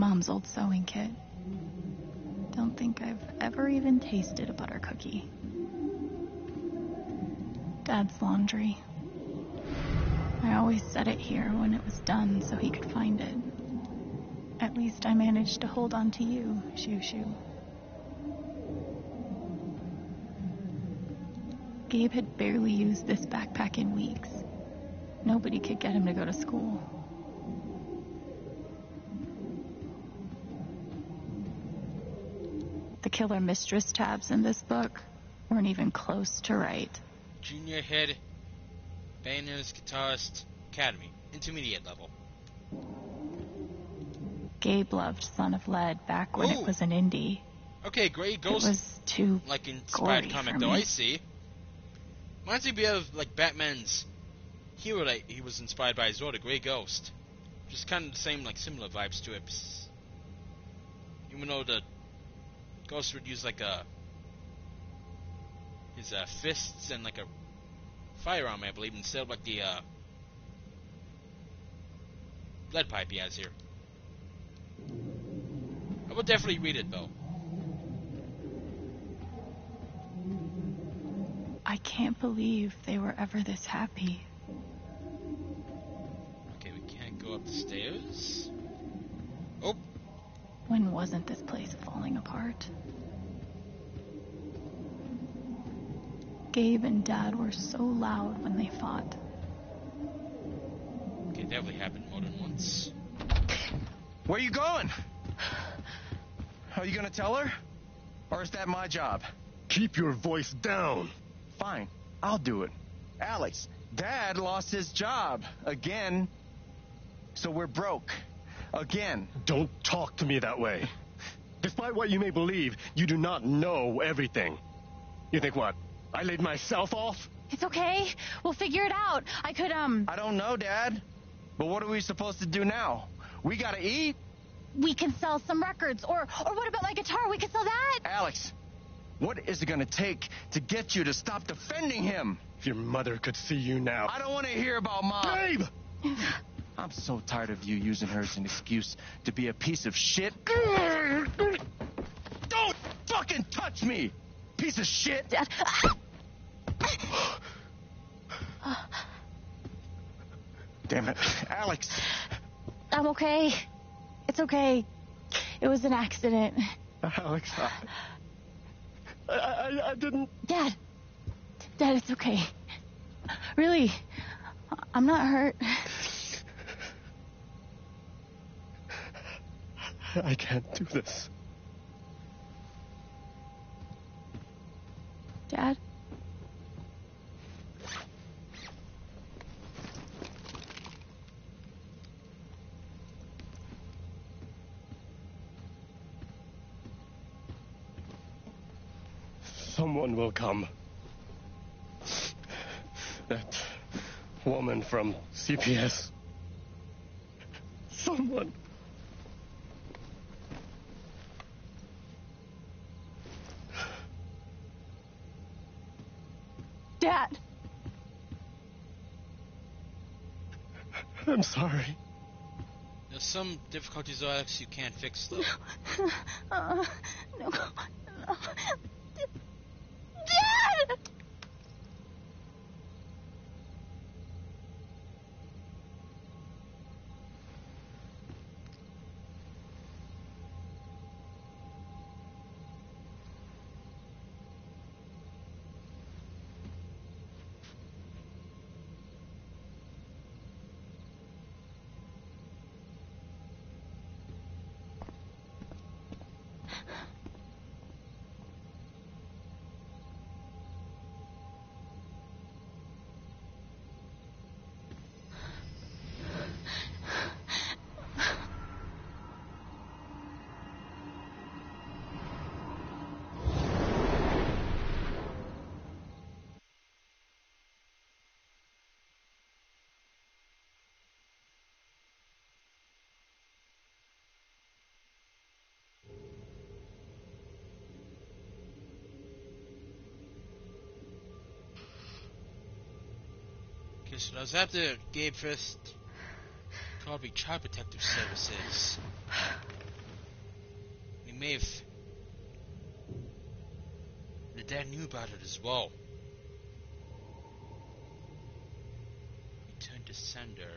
Mom's old sewing kit. Don't think I've ever even tasted a butter cookie. Dad's laundry. I always set it here when it was done so he could find it. At least I managed to hold on to you, Shoo Shoo. Gabe had barely used this backpack in weeks. Nobody could get him to go to school. The Killer Mistress tabs in this book weren't even close to right. Junior head, banners, guitarist, academy, intermediate level. Gabe loved Son of Lead back when it was an indie. Okay, Grey Ghost. It was too like inspired comic though. I see. Reminds me a bit of like Batman's hero that he was inspired by as well, the Grey Ghost. Just kind of the same, like similar vibes to it. Even though the Ghost would use like his fists and like a firearm, I believe, instead of like the lead pipe he has here. I would definitely read it though. I can't believe they were ever this happy. Okay, we can't go up the stairs. Oh. When wasn't this place falling apart? Gabe and Dad were so loud when they fought. Okay, definitely happened more than once. Where you going? Are you gonna tell her? Or is that my job? Keep your voice down. Fine, I'll do it. Alex, Dad lost his job. Again. So we're broke. Again. Don't talk to me that way. Despite what you may believe, you do not know everything. You think what? I laid myself off? It's okay. We'll figure it out. I don't know, Dad. But what are we supposed to do now? We gotta eat. We can sell some records. Or what about my guitar? We could sell that. Alex, what is it gonna take to get you to stop defending him? If your mother could see you now. I don't want to hear about Mom. Gabe! I'm so tired of you using her as an excuse to be a piece of shit. Don't fucking touch me, piece of shit. Dad. Damn it, Alex. I'm okay. It's okay. It was an accident. Alex, I didn't... Dad, it's okay. Really, I'm not hurt. I can't do this. Dad? Someone will come. That woman from CPS. Someone. Dad! I'm sorry. There's some difficulties, Alex, you can't fix, though. No. Dad! Okay, so that was after Gabe first called me Child Protective Services. Maeve. The dad knew about it as well. He turned to sender.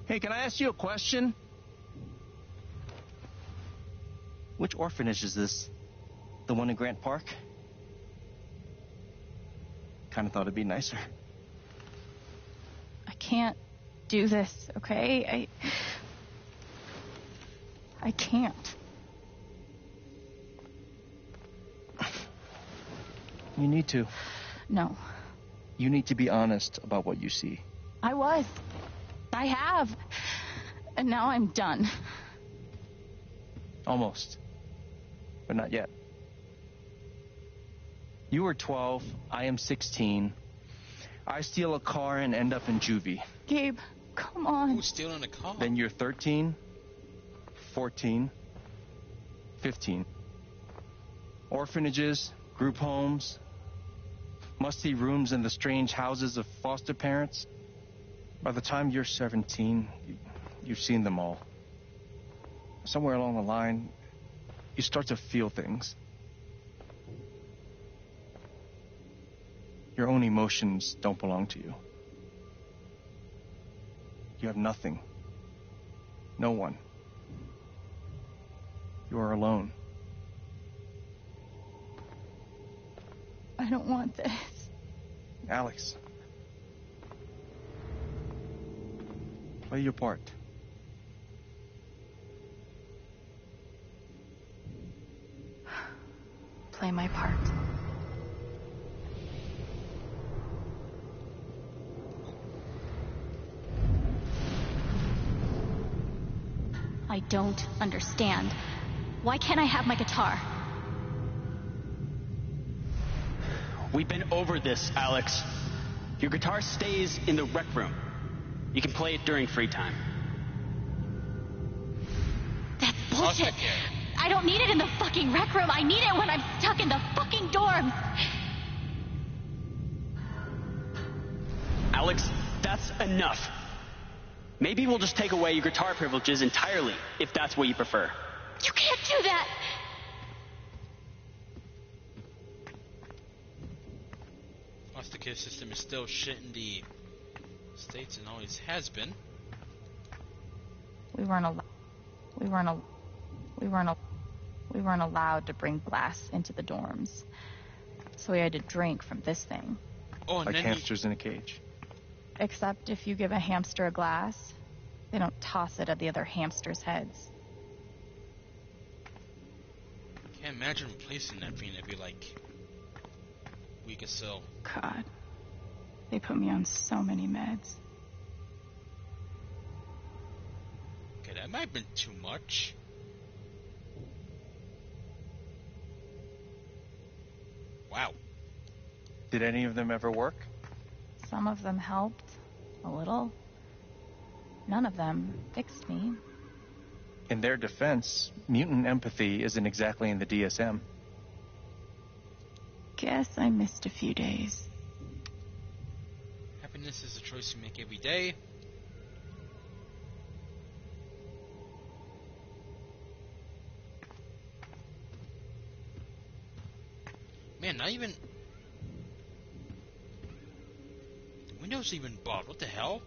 Hey, can I ask you a question? Which orphanage is this? The one in Grant Park? Kind of thought it'd be nicer. I can't do this, okay? I can't. You need to. No. You need to be honest about what you see. I was. I have. And now I'm done. Almost. But not yet. You were 12. I am 16. I steal a car and end up in juvie. Gabe, come on. Who's stealing a car? Then you're 13, 14, 15. Orphanages, group homes, musty rooms in the strange houses of foster parents. By the time you're 17, you've seen them all. Somewhere along the line, you start to feel things. Your own emotions don't belong to you. You have nothing. No one. You are alone. I don't want this. Alex. Play your part. Play my part. I don't understand. Why can't I have my guitar? We've been over this, Alex. Your guitar stays in the rec room. You can play it during free time. That's bullshit. I don't need it in the fucking rec room. I need it when I'm stuck in the fucking dorms. Alex, that's enough. Maybe we'll just take away your guitar privileges entirely, if that's what you prefer. You can't do that. Foster care system is still shit in the States and always has been. We weren't allowed to bring glass into the dorms. So we had to drink from this thing. Oh, and Like then hamsters in a cage. Except if you give a hamster a glass, they don't toss it at the other hamsters' heads. can't imagine replacing that thing. It'd be like weak as so. God. They put me on so many meds. Okay, that might have been too much. Wow. Did any of them ever work? Some of them helped. A little. None of them fixed me. In their defense, mutant empathy isn't exactly in the DSM. Guess I missed a few days. Happiness is a choice you make every day. Man, not even... The windows even barred. What the hell?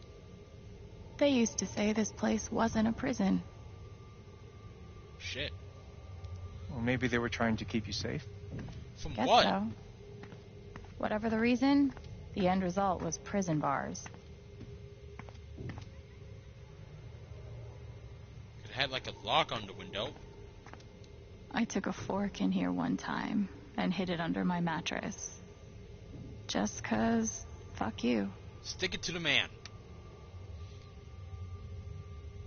They used to say this place wasn't a prison. Shit. Or maybe they were trying to keep you safe. From Guess what? so. Whatever the reason, the end result was prison bars. It had like a lock on the window. I took a fork in here one time and hid it under my mattress. Just 'cause, fuck you. Stick it to the man.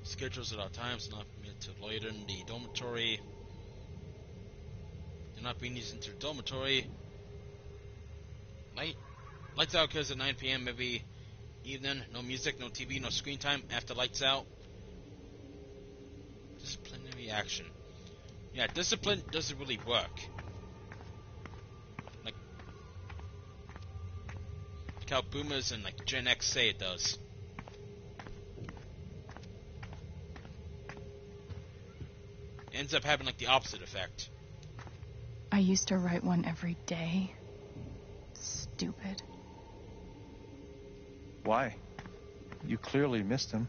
Schedules at all times, not permitted to loiter in the dormitory. Do not bring these into the dormitory. Lights out because at 9 p.m. every evening. No music, no TV, no screen time after lights out. Disciplinary action. Yeah, discipline doesn't really work. Like how boomers and like Gen X say it does. It ends up having like the opposite effect. I used to write one every day. Stupid. Why? You clearly missed him.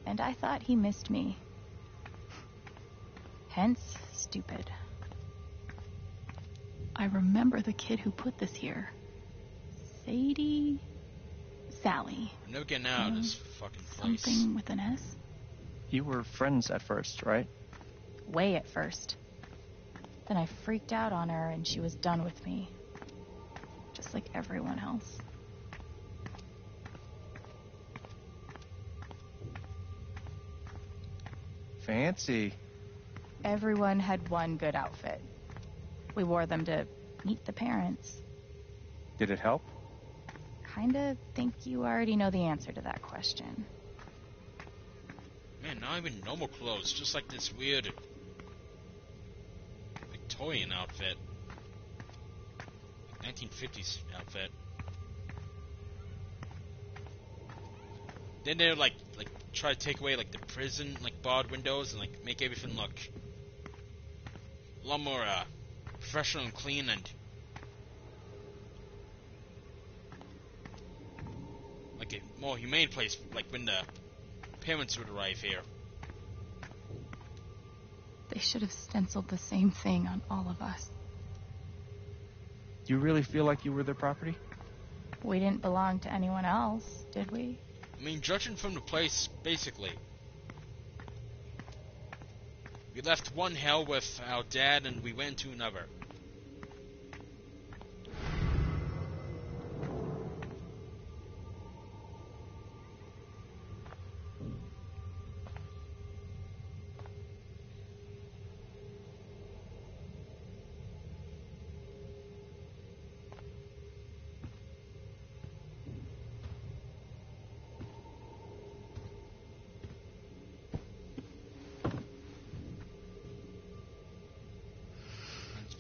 And I thought he missed me. Hence, stupid. I remember the kid who put this here. Sally. I'm never getting out of this fucking place. Something with an S? You were friends at first, right? Way at first. Then I freaked out on her and she was done with me. Just like everyone else. Fancy. Everyone had one good outfit. We wore them to meet the parents. Did it help? Kinda think you already know the answer to that question. Man, not even normal clothes, just like this weird Victorian outfit. 1950s outfit. Then they're like try to take away like the prison like barred windows and like make everything look a lot more professional and clean and like a more humane place, like when the parents would arrive here. They should have stenciled the same thing on all of us. Do you really feel like you were their property? We didn't belong to anyone else, did we? I mean, judging from the place, basically. We left one hell with our dad and we went to another.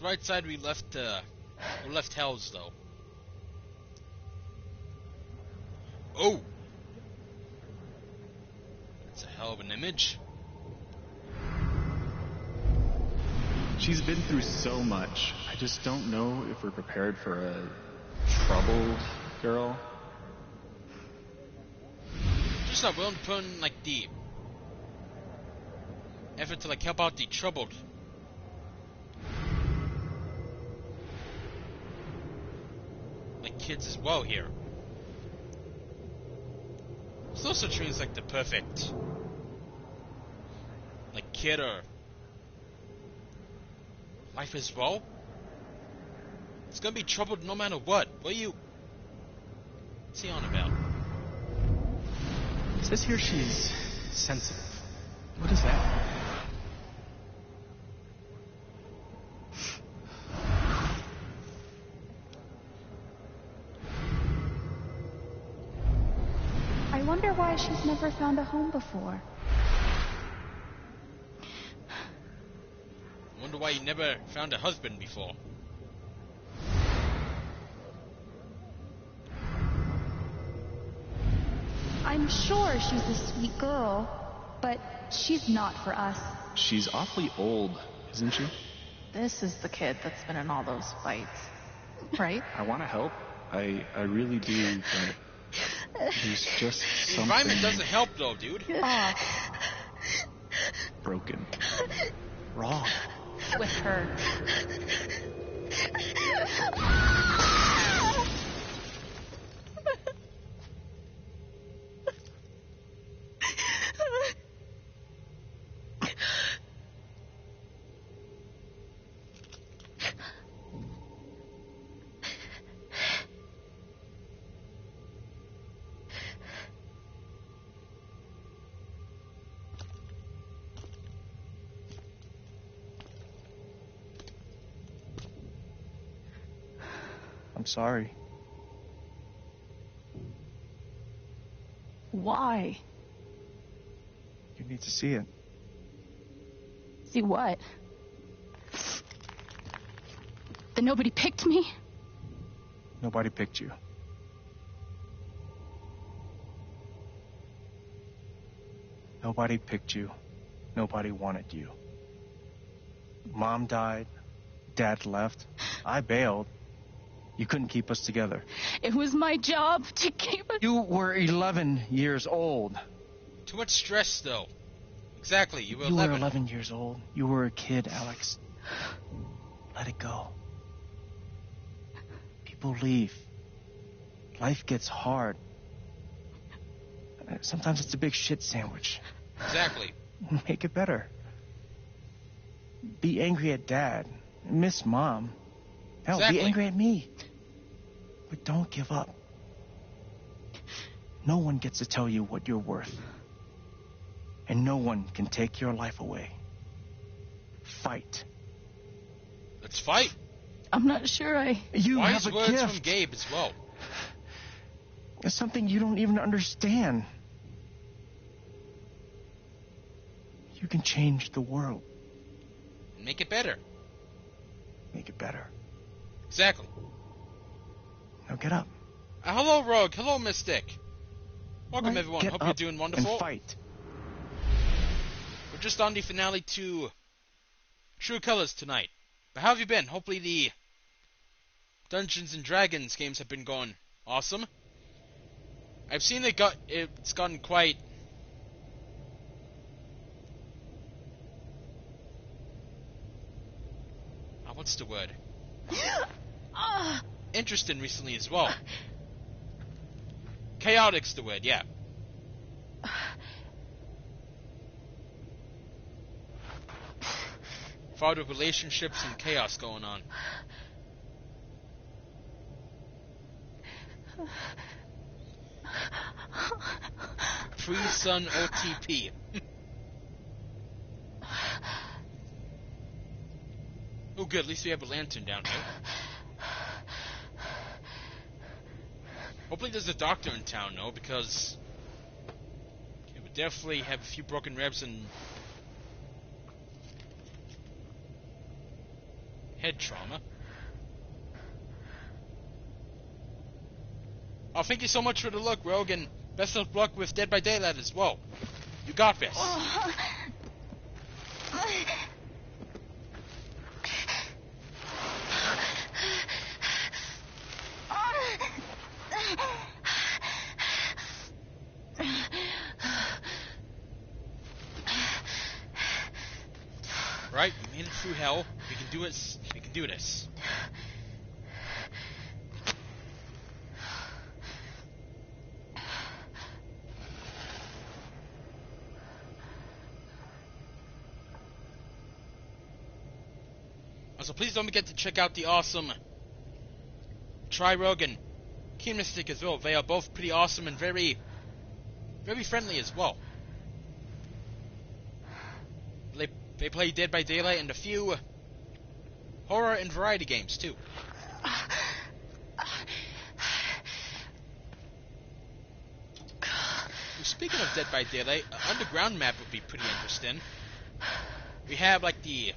Right side we left Hells though. Oh! That's a hell of an image. She's been through so much. I just don't know if we're prepared for a troubled girl. Just not willing to put in like the effort to like help out the troubled. Kids as well here. This also treats like the perfect like kid or life as well. It's gonna be troubled no matter what. What's he on about? It says here she's sensitive. What is that? I wonder why she's never found a home before. I wonder why you never found a husband before. I'm sure she's a sweet girl, but she's not for us. She's awfully old, isn't she? This is the kid that's been in all those fights, right? I want to help. I really do, but there's just The something environment doesn't help though, dude. broken. Wrong. With her. I'm sorry. Why? You need to see it. See what? That nobody picked me? Nobody picked you. Nobody picked you. Nobody wanted you. Mom died. Dad left. I bailed. You couldn't keep us together. It was my job to keep us... You were 11 years old. Too much stress, though. Exactly, you were 11. You were 11 years old. You were a kid, Alex. Let it go. People leave. Life gets hard. Sometimes it's a big shit sandwich. Exactly. Make it better. Be angry at Dad. Miss Mom. Hell, Exactly. Be angry at me. But don't give up. No one gets to tell you what you're worth. And no one can take your life away. Fight. Let's fight. I'm not sure I... You Wise have a words gift. from Gabe as well. It's something you don't even understand. You can change the world. Make it better. Make it better. Exactly. Now get up. Hello, Rogue. Hello, Mystic. Welcome, Right, everyone. get Hope up you're doing wonderful. And fight. We're just on the finale to True Colors tonight. But how have you been? Hopefully the Dungeons and Dragons games have been going awesome. I've seen it's gotten quite what's the word? Interesting recently as well. Chaotic's the word, yeah. Father relationships and chaos going on. Pre-Sun OTP. Oh good, at least we have a lantern down here. Hopefully there's a doctor in town, though, because it would definitely have a few broken ribs and head trauma. Oh, thank you so much for the look, Rogue, and best of luck with Dead by Daylight as well. You got this. Right, we made it through hell. We can do it. We can do this. Also, please don't forget to check out the awesome Tri-Rogue and Keen Mystic as well. They are both pretty awesome and very, very friendly as well. They play Dead by Daylight and a few horror and variety games too. Speaking of Dead by Daylight, an underground map would be pretty interesting. We have like the...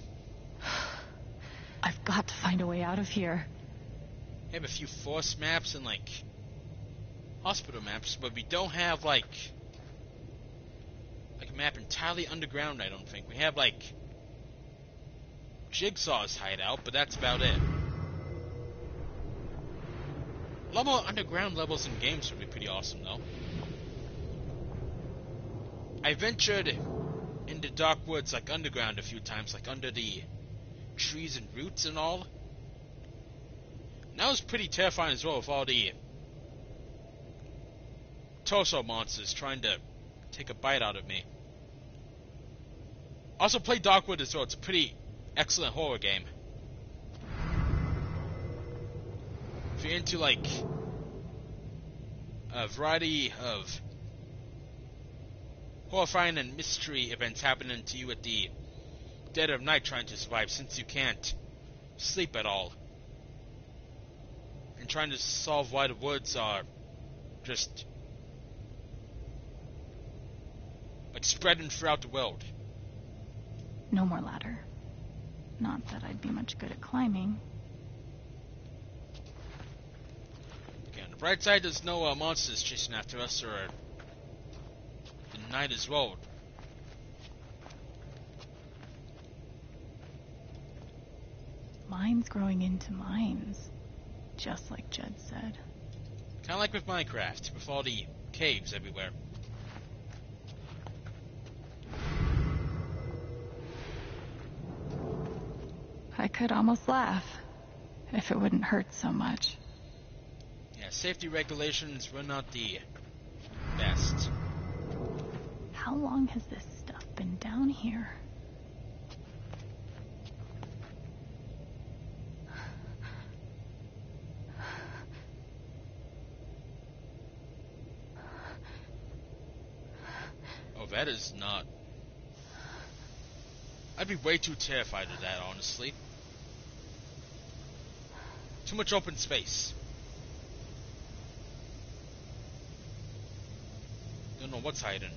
I've got to find a way out of here. We have a few force maps and like hospital maps, but we don't have like a map entirely underground, I don't think. We have like Jigsaw's hideout, but that's about it. A lot more underground levels in games would be pretty awesome though. I ventured into dark woods like underground a few times, like under the trees and roots and all. And that was pretty terrifying as well, with all the torso monsters trying to take a bite out of me. Also play Darkwood as well. It's a pretty excellent horror game. If you're into like a variety of horrifying and mystery events happening to you at the dead of night trying to survive since you can't sleep at all. And trying to solve why the woods are just like spreading throughout the world. No more ladder. Not that I'd be much good at climbing. Okay, on the bright side, there's no monsters chasing after us or the night as well. vines growing into mines. Just like Jed said. Kind of like with Minecraft, with all the caves everywhere. I could almost laugh, if it wouldn't hurt so much. Yeah, safety regulations were not the best. How long has this stuff been down here? Oh, that is not... I'd be way too terrified of that, honestly. Too much open space. Don't know what's hiding.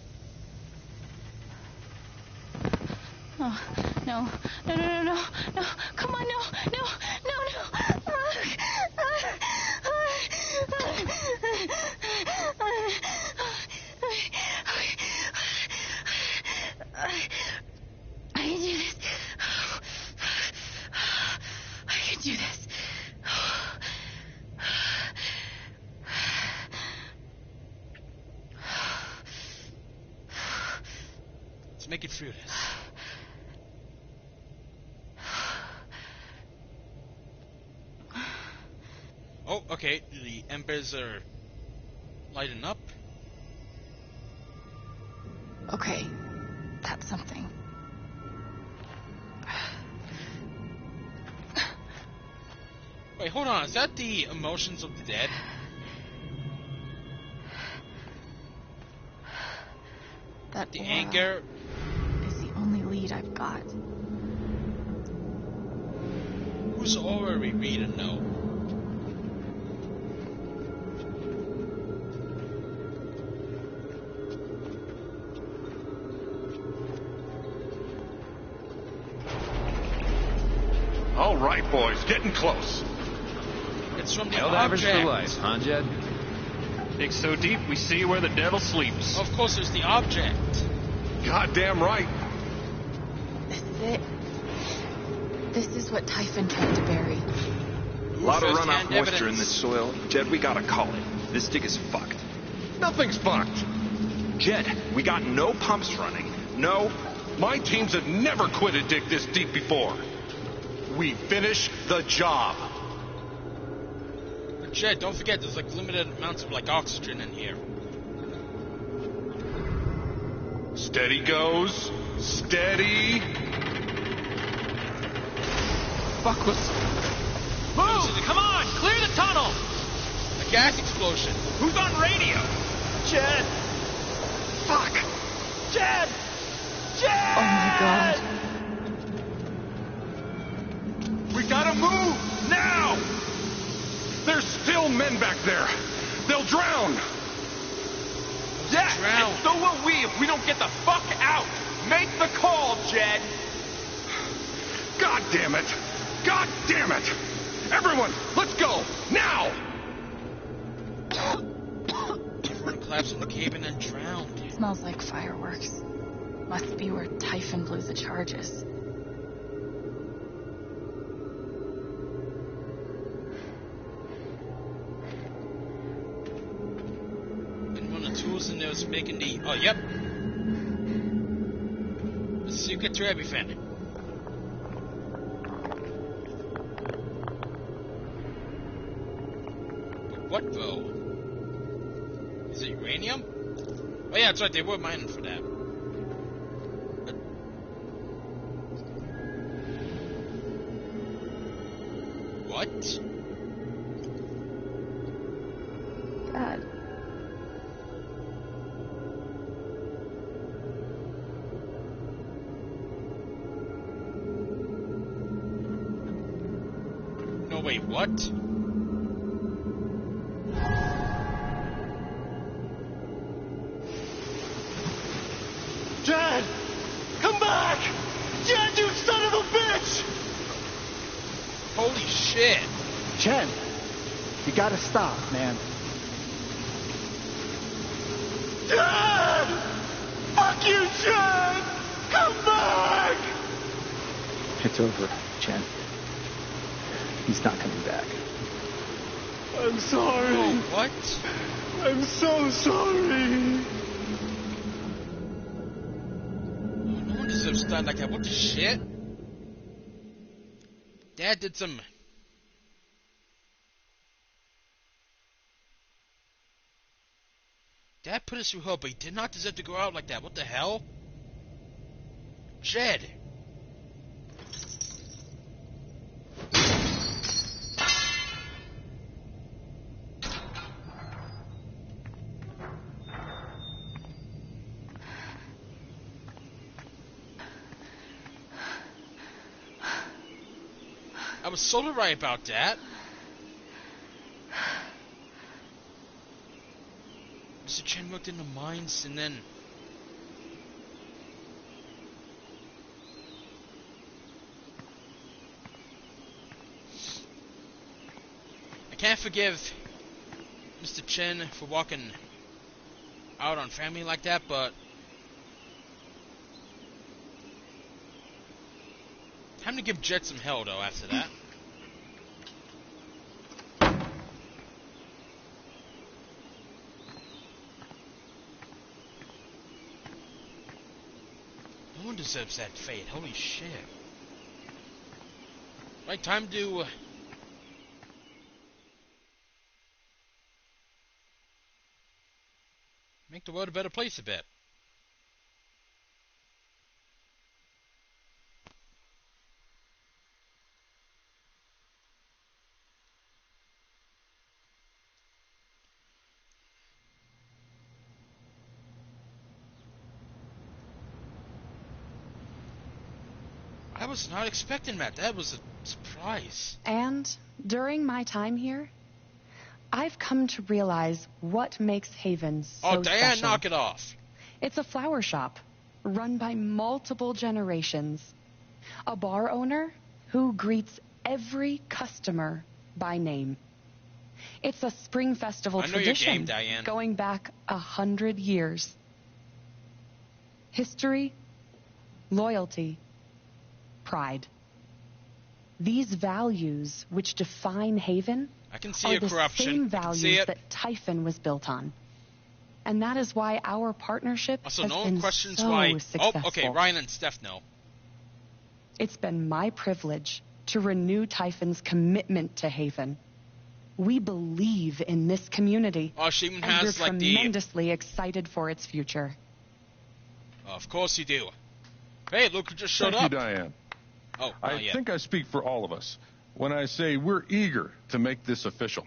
Oh, no. No, no, no, no, no. Come on, no, no, no, no. I can do this. I can do this. Let's make it through this. Oh, okay, the embers are lighting up. Okay, that's something. Wait, hold on, is that the emotions of the dead? That The aura anger? is the only lead I've got. Whose aura are we reading now? All right, boys, getting close. It's from the Held average for life, huh, Jed? Dig so deep, we see where the devil sleeps. Of course, there's the object. Goddamn right. This is it. This is what Typhon tried to bury. A lot of First-hand runoff moisture in evidence. this soil. Jed, we gotta call it. This dig is fucked. Nothing's fucked. Jed, we got no pumps running. No. My teams have never quit a dig this deep before. We finish the job. But Jed, don't forget, there's like limited amounts of like oxygen in here. Steady goes. Steady. Fuck was... Move! Come on, clear the tunnel! A gas explosion. Who's on radio? Jed! Fuck! Jed! Jed! Oh my god. We gotta move now. There's still men back there. They'll drown. Yeah, Drown. and so will we if we don't get the fuck out. Make the call, Jed. God damn it. God damn it. Everyone, let's go now. Everyone collapsed in the cave and then drowned. Smells like fireworks. Must be where Typhon blew the charges. And one of the tools in there was making the... Oh, yep. The secret to everything. But what, though? Is it uranium? Oh, yeah, that's right. They were mining for that. But... What? Dad. No, wait, what? Jed! Come back! Jed, you son of a bitch! Holy shit! Chen, you gotta stop, man. Jed! Fuck you, Jed! Come back! It's over, Chen. He's not coming back. I'm sorry. Oh, what? I'm so sorry. No one deserves to die like that. What the shit? Dad did some... Dad put us through hell, but he did not deserve to go out like that. What the hell? Jed! I was so right about that. Mr. Chen worked in the mines and then... I can't forgive Mr. Chen for walking out on family like that, but... Time to give Jed some hell, though, after that. No one deserves that fate. Holy shit. Right, time to... make the world a better place a bit. I was not expecting that. That was a surprise. And during my time here, I've come to realize what makes Haven so Oh, Diane, special. knock it off. It's a flower shop run by multiple generations. A bar owner who greets every customer by name. It's a spring festival I know your tradition game, Diane. going back 100 years. History, loyalty, pride. These values which define Haven I can see are your the corruption. same I can see values it. that Typhon was built on. And that is why our partnership Also, has no been one questions so why. successful. Oh, okay. Ryan and Steph know. It's been my privilege to renew Typhon's commitment to Haven. We believe in this community. Oh, she even and has we're like the. tremendously excited for its future. Of course you do. Hey, look who just showed Thank up. you, Diane. Oh, I yeah. think I speak for all of us when I say we're eager to make this official.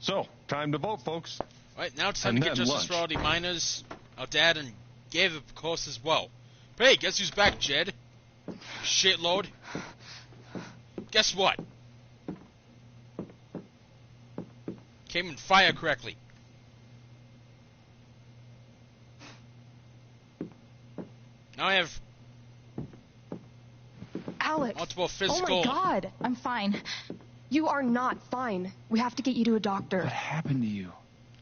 So, time to vote, folks. All right, now it's time And to get then justice for all lunch. the miners, our dad, and Gabe, of course, as well. Hey, guess who's back, Jed? Shitload. Guess what? Came in fire correctly. Now I have Alex. multiple physical... Oh my god. I'm fine. You are not fine. We have to get you to a doctor. What happened to you?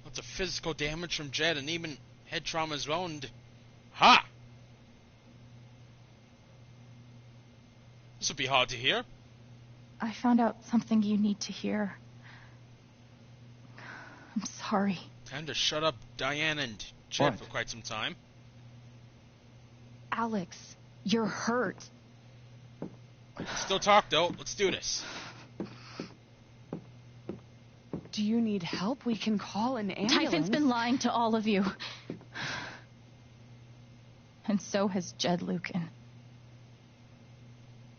Lots of physical damage from Jed and even head trauma as well, and... Ha! This will be hard to hear. I found out something you need to hear. I'm sorry. Time to shut up Diane and Jed What? for quite some time. Alex, you're hurt. Still talk, though. Let's do this. Do you need help? We can call an ambulance. Typhon's been lying to all of you. And so has Jed Lucan.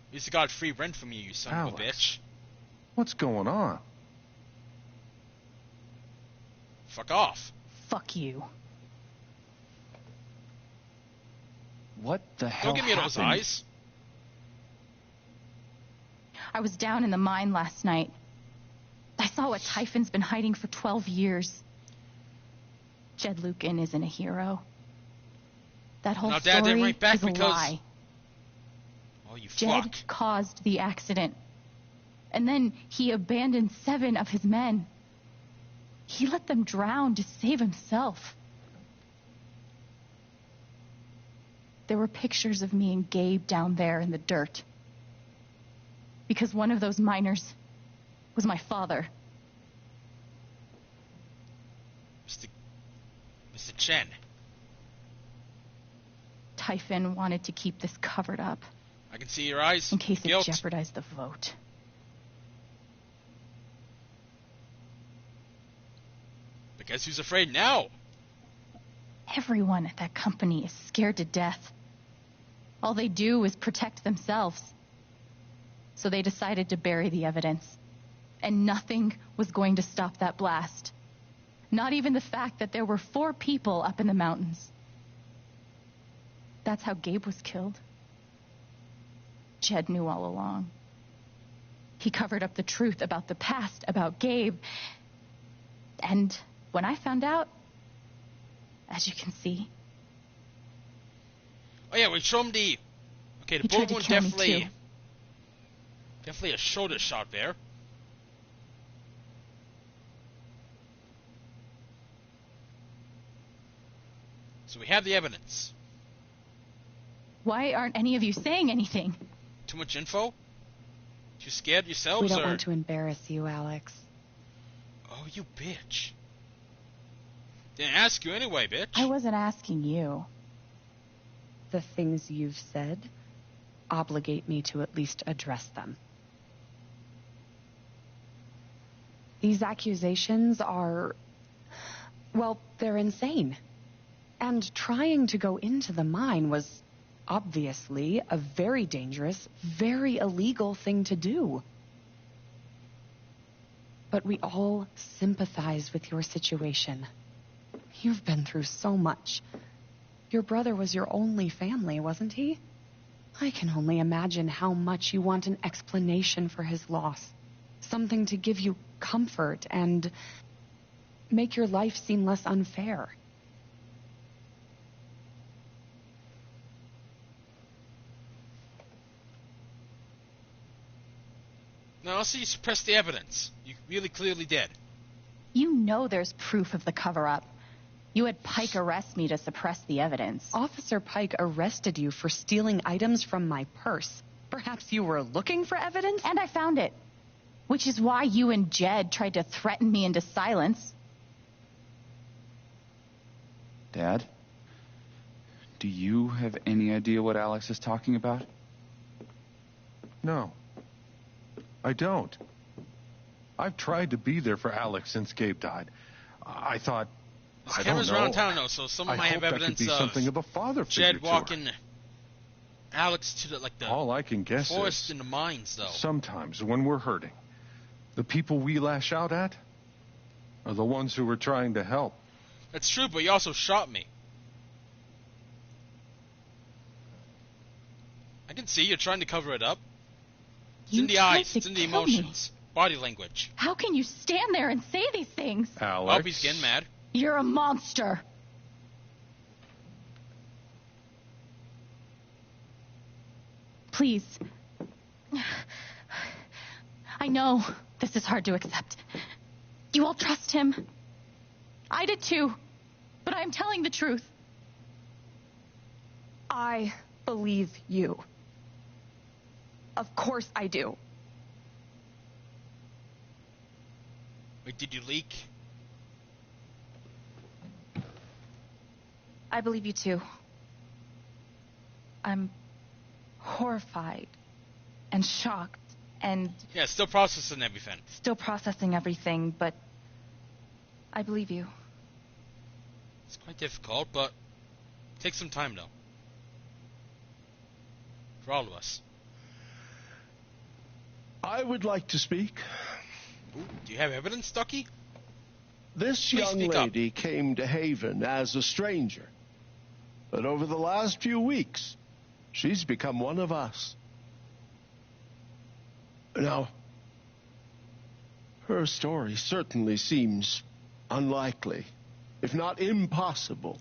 At least I got free rent from you, you son of a Alex. bitch. What's going on? Fuck off. Fuck you. What the hell Don't give me those happened? eyes. I was down in the mine last night. I saw what Typhon's been hiding for 12 years. Jed Lucan isn't a hero. That whole Now, Dad didn't story write back is a because- lie. Oh, you Jed fuck. caused the accident. And then he abandoned 7 of his men. He let them drown to save himself. There were pictures of me and Gabe down there in the dirt. Because one of those miners was my father. Mr. Chen. Typhon wanted to keep this covered up. I can see your eyes. In case Guilt. it jeopardized the vote. But guess who's afraid now? Everyone at that company is scared to death. All they do is protect themselves. So they decided to bury the evidence. And nothing was going to stop that blast. Not even the fact that there were 4 people up in the mountains. That's how Gabe was killed. Jed knew all along. He covered up the truth about the past, about Gabe. And when I found out, as you can see... Oh yeah, we show him the... Okay, the He tried bullet to wound kill me, too. definitely a shoulder shot there. So we have the evidence. Why aren't any of you saying anything? Too much info? Too scared yourselves, We don't or... want to embarrass you, Alex. Oh, you bitch. Didn't ask you anyway, bitch. I wasn't asking you. The things you've said obligate me to at least address them. These accusations are... well, they're insane. And trying to go into the mine was obviously a very dangerous, very illegal thing to do. But we all sympathize with your situation. You've been through so much. Your brother was your only family, wasn't he? I can only imagine how much you want an explanation for his loss. Something to give you comfort and make your life seem less unfair. No, also you suppressed the evidence. You really clearly did. You know there's proof of the cover-up. You had Pike arrest me to suppress the evidence. Officer Pike arrested you for stealing items from my purse. Perhaps you were looking for evidence? And I found it. Which is why you and Jed tried to threaten me into silence. Dad? Do you have any idea what Alex is talking about? No. I don't. I've tried to be there for Alex since Gabe died. I thought... There's I cameras don't know. around town, though, so someone might have evidence of something of a father figure Jed to walking her. Alex to the All I can guess forest is in the mines, though. sometimes when we're hurting, the people we lash out at are the ones who are trying to help. That's true, but you also shot me. I can see you're trying to cover it up. It's in the eyes, it's in the emotions, body language. How can you stand there and say these things? Alex. Oh, he's getting mad. You're a monster. Please. I know this is hard to accept. You all trust him. I did too. But I'm telling the truth. I believe you. Of course I do. Wait, did you leak? I believe you too. I'm horrified and shocked and Yeah, still processing everything. still processing everything, but I believe you. It's quite difficult, but take some time, though. For all of us. I would like to speak. Ooh, do you have evidence, Ducky? This Please young speak up. lady came to Haven as a stranger. But over the last few weeks, she's become one of us. Now, her story certainly seems unlikely, if not impossible.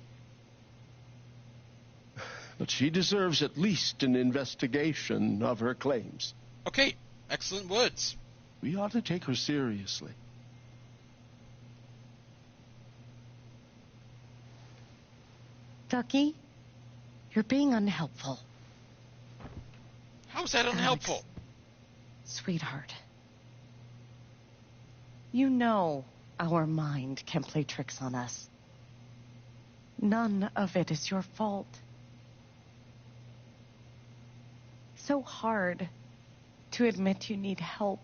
But she deserves at least an investigation of her claims. Okay, excellent words. We ought to take her seriously. Ducky, you're being unhelpful. How's that unhelpful? Sweetheart. You know our mind can play tricks on us. None of it is your fault. So hard to admit you need help.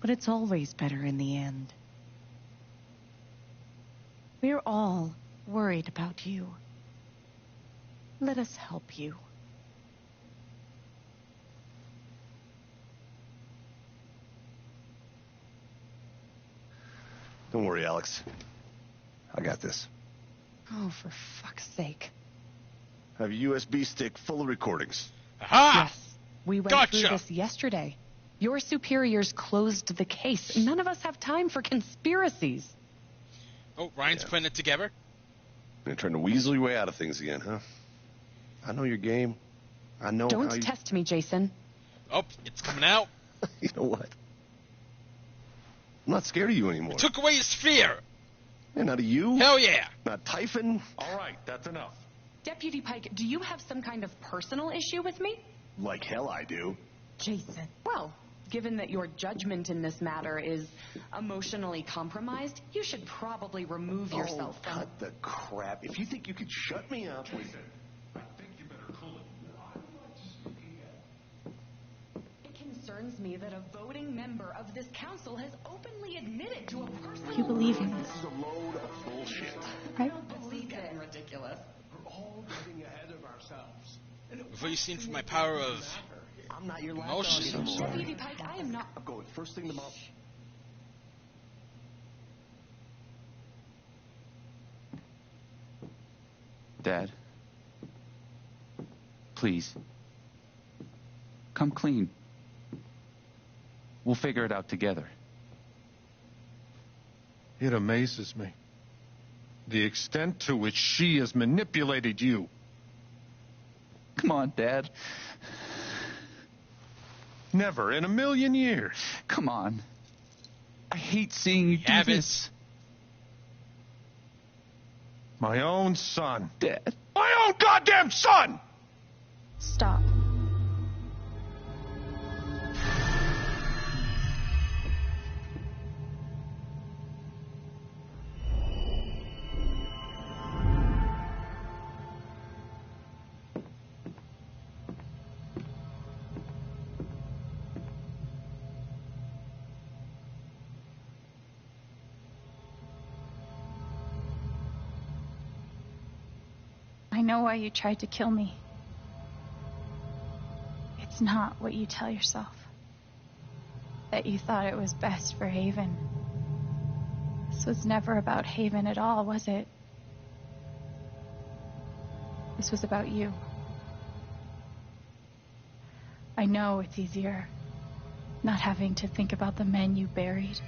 But it's always better in the end. We're all worried about you. Let us help you. Don't worry, Alex. I got this. Oh, for fuck's sake. I have a USB stick full of recordings. Aha! Yes, we went through this yesterday. Your superiors closed the case. None of us have time for conspiracies. Oh, Ryan's putting it together? You're trying to weasel your way out of things again, huh? I know your game. I know how you... Don't test me, Jason. Oh, it's coming out. You know what? I'm not scared of you anymore. It took away his fear. Yeah, not of you. Hell yeah. Not Typhon. All right, that's enough. Deputy Pike, do you have some kind of personal issue with me? Like hell I do. Jason. Well, given that your judgment in this matter is emotionally compromised, you should probably remove yourself from... cut the crap. If you think you could shut me up... Jason, I think you better cool it. It concerns me that a voting member of this council has openly admitted to a personal... You believe in This is a load of bullshit. I don't believe getting ridiculous. We're all getting ahead of ourselves. Before you seen from my power of I'm not your emotion. Deputy Pike, I am not... I'm going first thing tomorrow. Dad. Please. Come clean. We'll figure it out together. It amazes me. The extent to which she has manipulated you. Come on, Dad. Never in a million years. Come on. I hate seeing you do this. My own son. Dad. My own goddamn son! Stop. I know why you tried to kill me. It's not what you tell yourself. That you thought it was best for Haven. This was never about Haven at all, was it? This was about you. I know it's easier not having to think about the men you buried.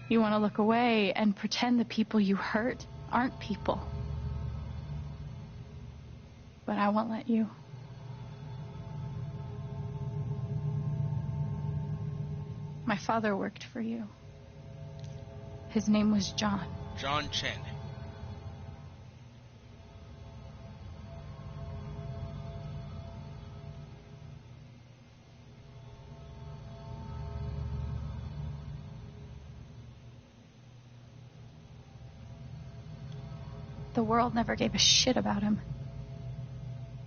You want to look away and pretend the people you hurt aren't people. But I won't let you. My father worked for you. His name was John. John Chen. The world never gave a shit about him.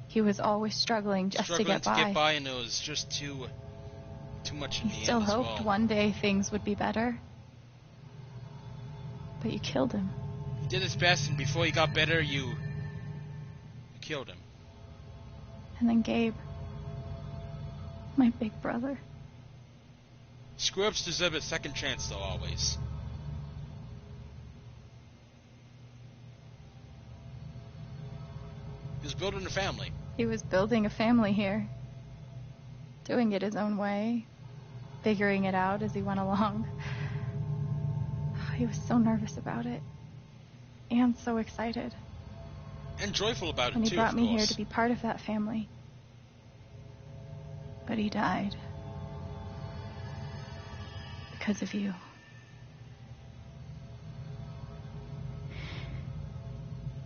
He was always struggling just to get by. And it was just too much in the end. He still as hoped well. one day things would be better. But you killed him. He did his best, and before he got better, you killed him. And then Gabe, my big brother. Screw-ups deserve a second chance, though, always. He was building a family. He was building a family here. Doing it his own way. Figuring it out as he went along. He was so nervous about it. And so excited. And joyful about it, too, And he brought me course. here to be part of that family. But he died. Because of you.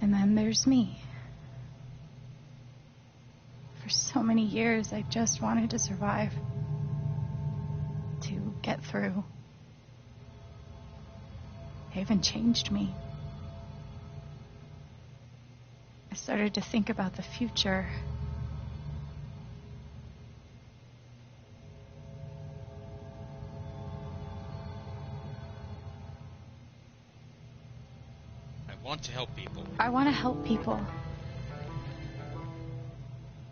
And then there's me. For so many years, I just wanted to survive. through. They even changed me. I started to think about the future. I want to help people. I want to help people.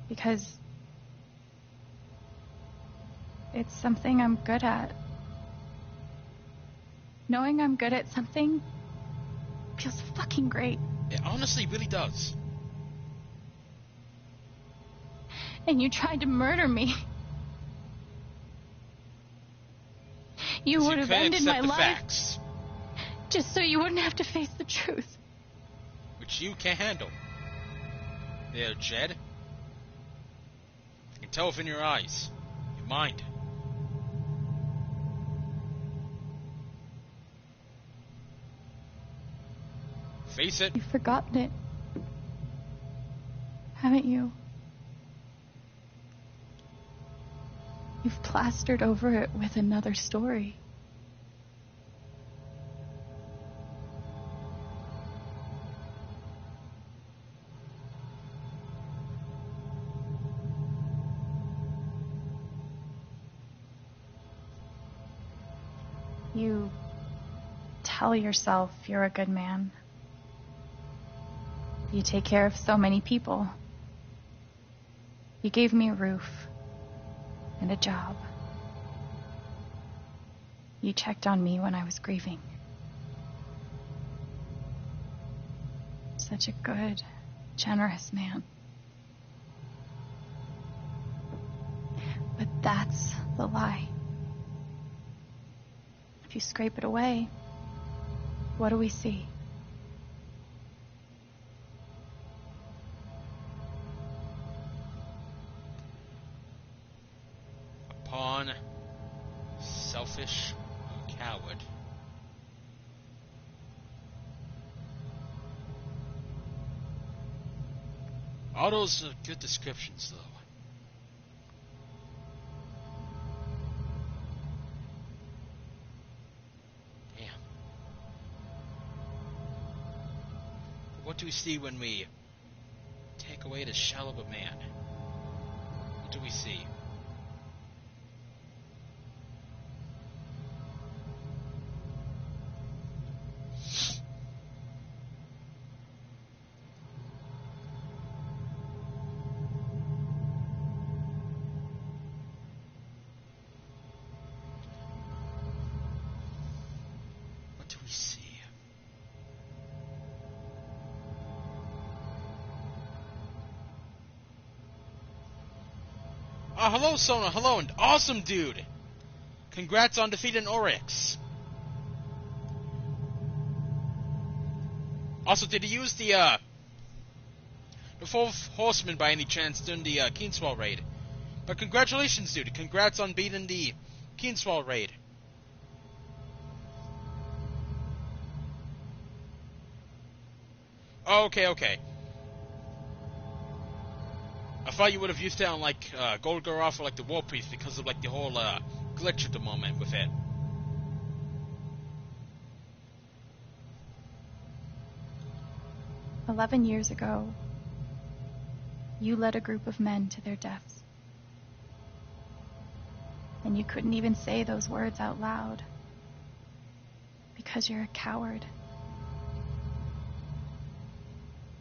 Because it's something I'm good at. Knowing I'm good at something feels fucking great. It honestly really does. And you tried to murder me. You would have ended my life facts, just so you wouldn't have to face the truth. which you can't handle. There, Jed. I can tell within your eyes, your mind. Face it. You've forgotten it, haven't you? You've plastered over it with another story. You tell yourself you're a good man. You take care of so many people. You gave me a roof and a job. You checked on me when I was grieving. Such a good, generous man. But that's the lie. If you scrape it away, what do we see? A pawn, selfish, coward. All those are good descriptions, though. Damn. What do we see when we take away the shell of a man? What do we see? What do we see? Oh, hello, Sona. Hello, and awesome, dude. Congrats on defeating Oryx. Also, did he use the Fourth Horseman by any chance during the Keenswell raid? But congratulations, dude. Congrats on beating the Keenswell raid. Oh, okay. I thought you would have used it on, like, Golgoroth or, like, the War Priest because of, like, the whole, glitch at the moment with it. "11 years ago, you led a group of men to their deaths. And you couldn't even say those words out loud. Because you're a coward.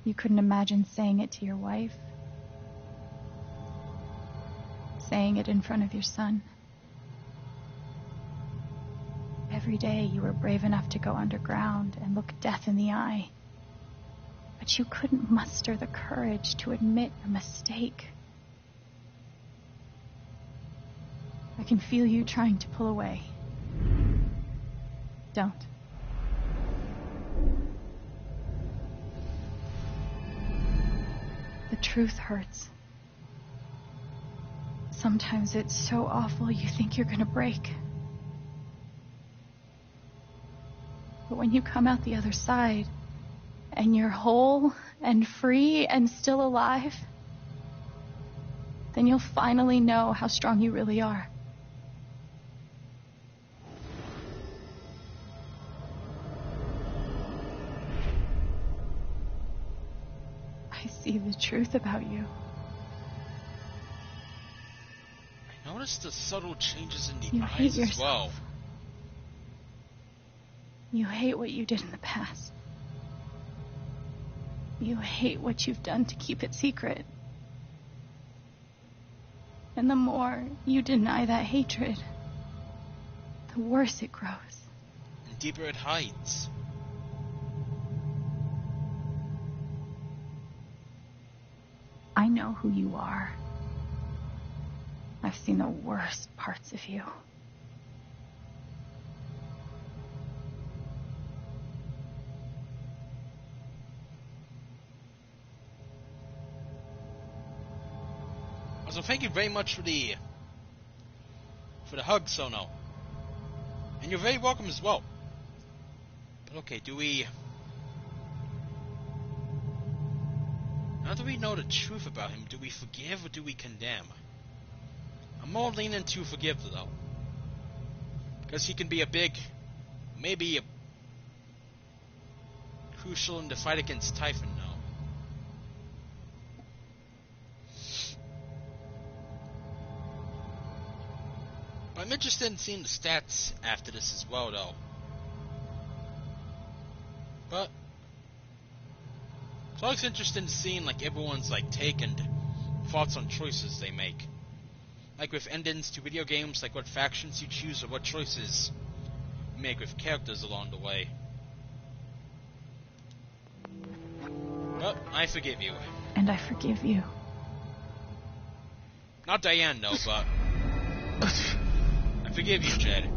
You couldn't imagine saying it to your wife. Saying it in front of your son. Every day you were brave enough to go underground and look death in the eye. But you couldn't muster the courage to admit a mistake. I can feel you trying to pull away. Don't. The truth hurts. Sometimes it's so awful you think you're gonna break. But when you come out the other side, and you're whole and free and still alive, then you'll finally know how strong you really are. I see the truth about you. I noticed the subtle changes in the You hate eyes as well. yourself. You hate what you did in the past. You hate what you've done to keep it secret. And the more you deny that hatred, the worse it grows. And deeper it hides. I know who you are. I've seen the worst parts of you. So thank you very much for the hug, Sono. And you're very welcome as well. But okay, now that we know the truth about him, do we forgive or do we condemn? I'm more leaning to forgive, though. Because he can be maybe crucial in the fight against Typhon now. But I'm interested in seeing the stats after this as well, though. But it's always interesting to seeing everyone's take and thoughts on choices they make. Like with endings to video games, what factions you choose or what choices you make with characters along the way. But I forgive you. And I forgive you. Not Diane, though, but I forgive you, Jed.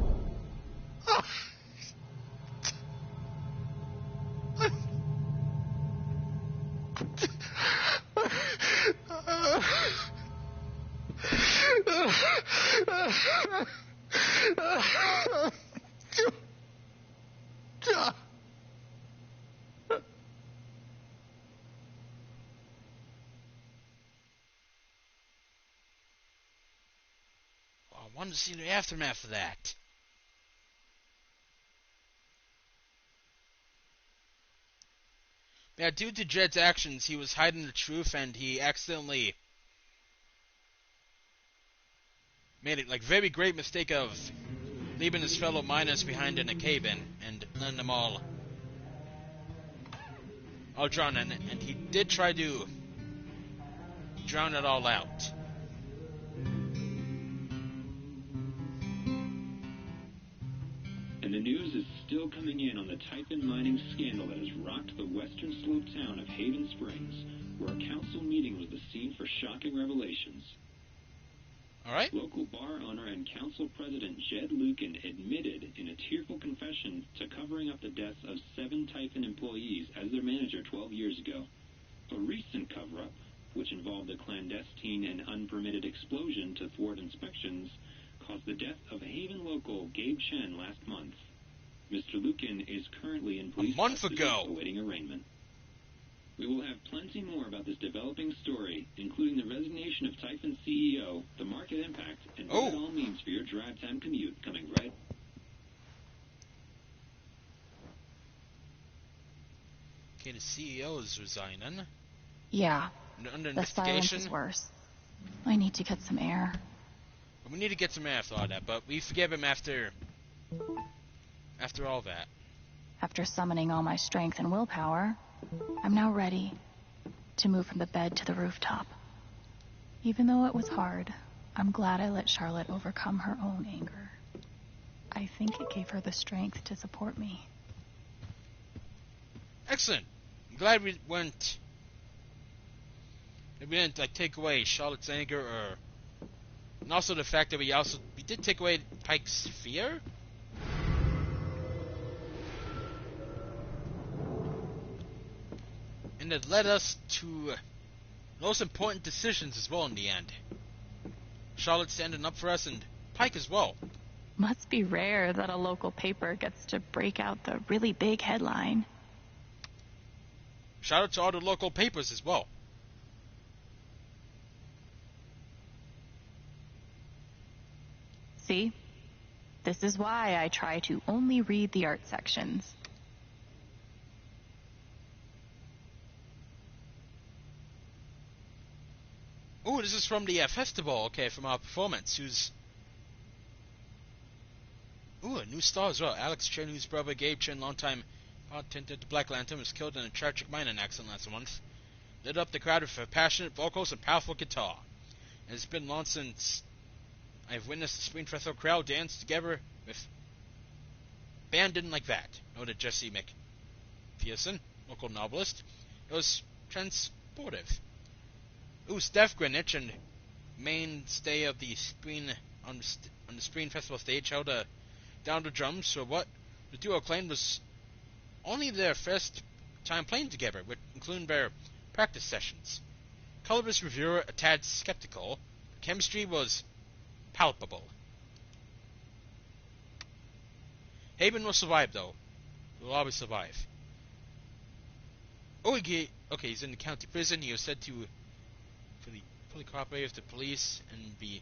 I wanted to see the aftermath of that. Yeah, due to Jed's actions, he was hiding the truth, and he accidentally made it very great mistake of leaving his fellow miners behind in a cave-in and letting them all drown. And he did try to drown it all out. And the news is still coming in on the Typhon mining scandal that has rocked the western slope town of Haven Springs, where a council meeting was the scene for shocking revelations. Alright. Local bar owner and council president Jed Lucan admitted in a tearful confession to covering up the deaths of 7 Typhon employees as their manager 12 years ago. A recent cover-up, which involved a clandestine and unpermitted explosion to thwart inspections, caused the death of Haven local Gabe Chen last month. Mr. Lucan is currently in police custody awaiting arraignment. We will have plenty more about this developing story, including the resignation of Typhon CEO, the market impact, and what it all means for your drive time commute, coming right. Okay, the CEO is resigning. Yeah. Under the silence is worse. I need to get some air. We need to get some air after all that, but we forgive him after all that. After summoning all my strength and willpower, I'm now ready to move from the bed to the rooftop. Even though it was hard, I'm glad I let Charlotte overcome her own anger. I think it gave her the strength to support me. Excellent. I'm glad we didn't take away Charlotte's anger, and also the fact that we did take away Pike's fear. And it led us to most important decisions as well in the end. Charlotte standing up for us, and Pike as well. Must be rare that a local paper gets to break out the really big headline. Shout out to all the local papers as well. See? This is why I try to only read the art sections. Oh, this is from the festival. Okay, from our performance. Who's... Ooh, a new star as well. Alex Chen, whose brother Gabe Chen, longtime bartender to Black Lantern, was killed in a tragic mining accident last month. Lit up the crowd with passionate vocals and powerful guitar. And it's been long since I've witnessed the Spring Festival crowd dance together with band didn't like that, noted Jesse McPherson, local novelist. It was transportive. Ooh, Steph Greenwich, and mainstay of the Spring on the Spring Festival stage, held down the drums for what the duo claimed was only their first time playing together, including their practice sessions. Colorist reviewer a tad skeptical. The chemistry was palpable. Haven will survive, though. He will always survive. Okay, he's in the county prison. He was said to fully cooperate with the police and be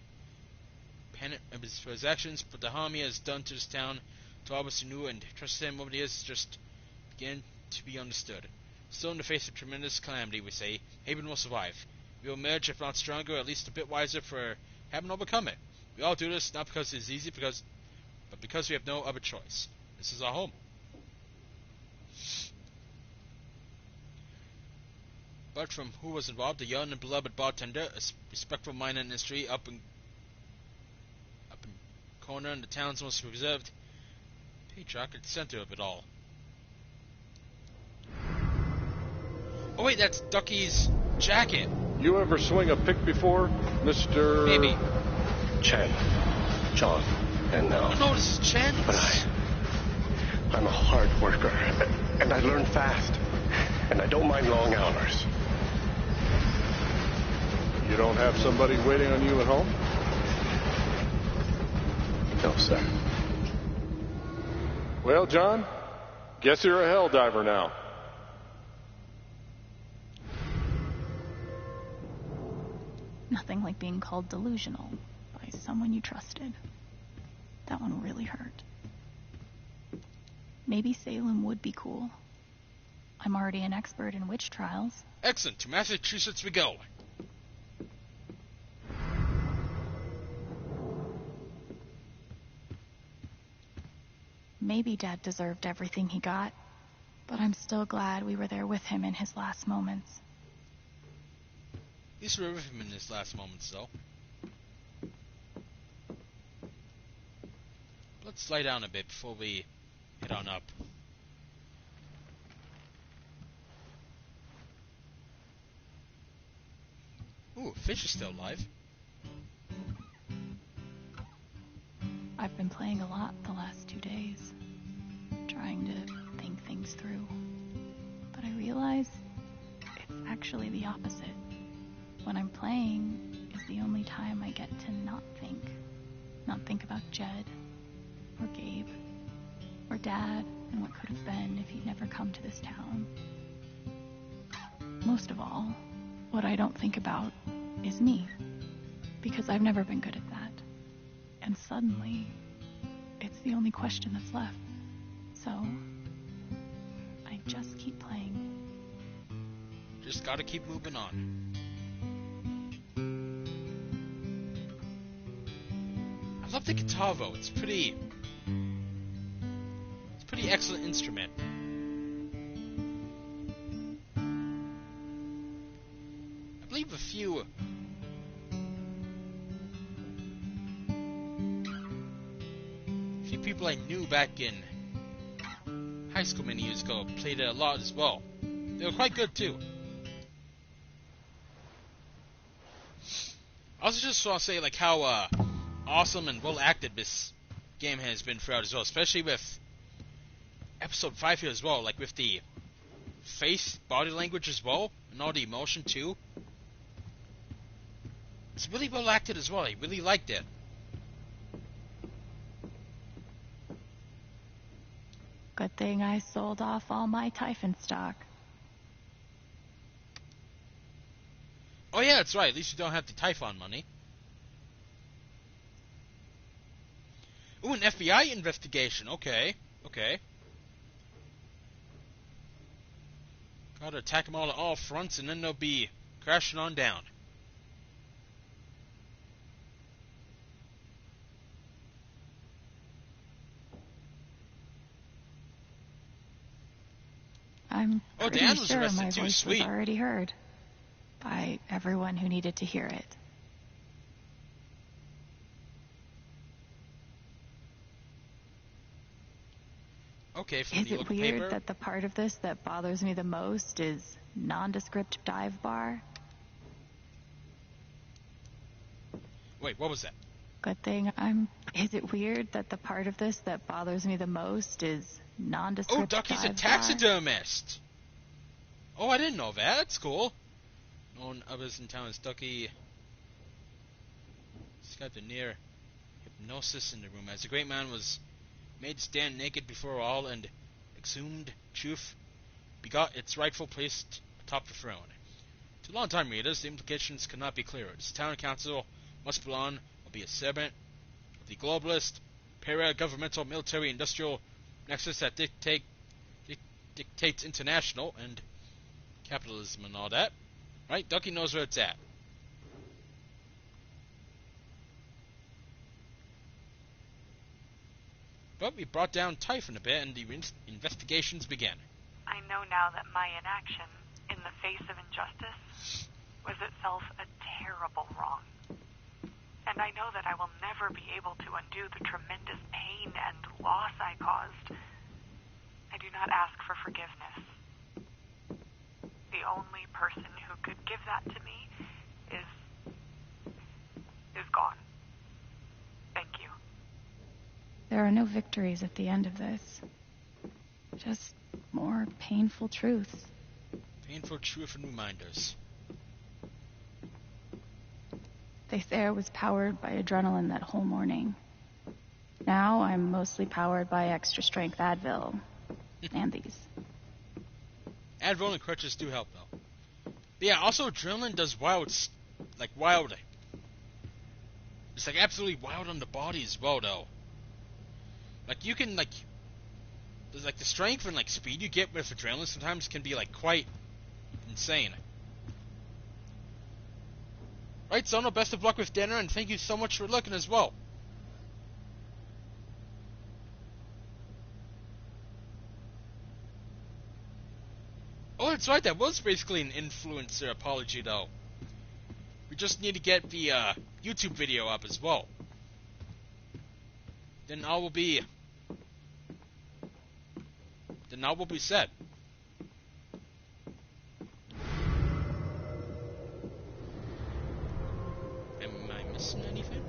penitent for his actions, but the harm he has done to this town, to all of us who knew and trusted him over the years, just began to be understood. Still in the face of tremendous calamity, we say, Haven will survive. We will emerge, if not stronger, at least a bit wiser for having overcome it. We all do this not because it's easy, but because we have no other choice. This is our home. But from who was involved, the young and beloved bartender, a respectful mine industry up in corner in the town's most reserved patriarch at the center of it all. Oh wait, that's Ducky's jacket. You ever swing a pick before, Mr. Maybe. Chen. John. And now. Oh no, this is Chen. But I'm a hard worker, and I learn fast, and I don't mind long hours. You don't have somebody waiting on you at home? No, sir. Well, John, guess you're a hell diver now. Nothing like being called delusional by someone you trusted. That one really hurt. Maybe Salem would be cool. I'm already an expert in witch trials. Excellent. To Massachusetts we go. Maybe Dad deserved everything he got, but I'm still glad we were there with him in his last moments. At least we were with him in his last moments, though. Let's lie down a bit before we head on up. Ooh, Fish is still alive. I've been playing a lot the last 2 days, trying to think things through. But I realize it's actually the opposite. When I'm playing is the only time I get to not think about Jed, or Gabe, or Dad, and what could have been if he'd never come to this town. Most of all, what I don't think about is me, because I've never been good at that. And suddenly, it's the only question that's left. So, I just keep playing. Just gotta keep moving on. I love the guitar though. It's pretty excellent instrument. I believe a few people I knew back in high school many years ago played it a lot as well. They were quite good too. I also just want to say like how awesome and well acted this game has been throughout as well, especially with episode 5 here as well, like with the face, body language as well, and all the emotion too. It's really well acted as well. I really liked it. Good thing I sold off all my Typhon stock. Oh yeah, that's right. At least you don't have the Typhon money. Ooh, an FBI investigation. Okay. Gotta attack them all at all fronts, and then they'll be crashing on down. I'm pretty Dan was sure arrested my too. voice Sweet. was already heard by everyone who needed to hear it. Okay, from Is the it local weird paper. that the part of this that bothers me the most is nondescript dive bar? Wait, what was that? Good thing Is it weird that the part of this that bothers me the most is nondescript Oh, Ducky's a dive bar? taxidermist. Oh, I didn't know that. That's cool. Known others in town as Ducky. Described a near hypnosis in the room as the great man was made to stand naked before all, and exhumed truth begot its rightful place atop the throne. To long-time readers, the implications could not be clearer. This town council must belong or be a servant of the globalist, para-governmental, military-industrial nexus that dictates international and capitalism and all that. Right? Ducky knows where it's at. But we brought down Typhon a bit, and the investigations began. I know now that my inaction, in the face of injustice, was itself a terrible wrong. And I know that I will never be able to undo the tremendous pain and loss I caused. I do not ask for forgiveness. The only person who could give that to me is gone. Thank you. There are no victories at the end of this. Just more painful truths. Painful truth and reminders. They say I was powered by adrenaline that whole morning. Now I'm mostly powered by extra strength Advil. And these. Advil and crutches do help, though. But yeah, also adrenaline does wild. It's like absolutely wild on the body as well, though. Like you can there's the strength and speed you get with adrenaline sometimes can be quite insane. Right, Sono, best of luck with dinner, and thank you so much for looking as well. Oh, that's right, that was basically an influencer apology, though. We just need to get the YouTube video up as well. Then all will be set. Am I missing anything?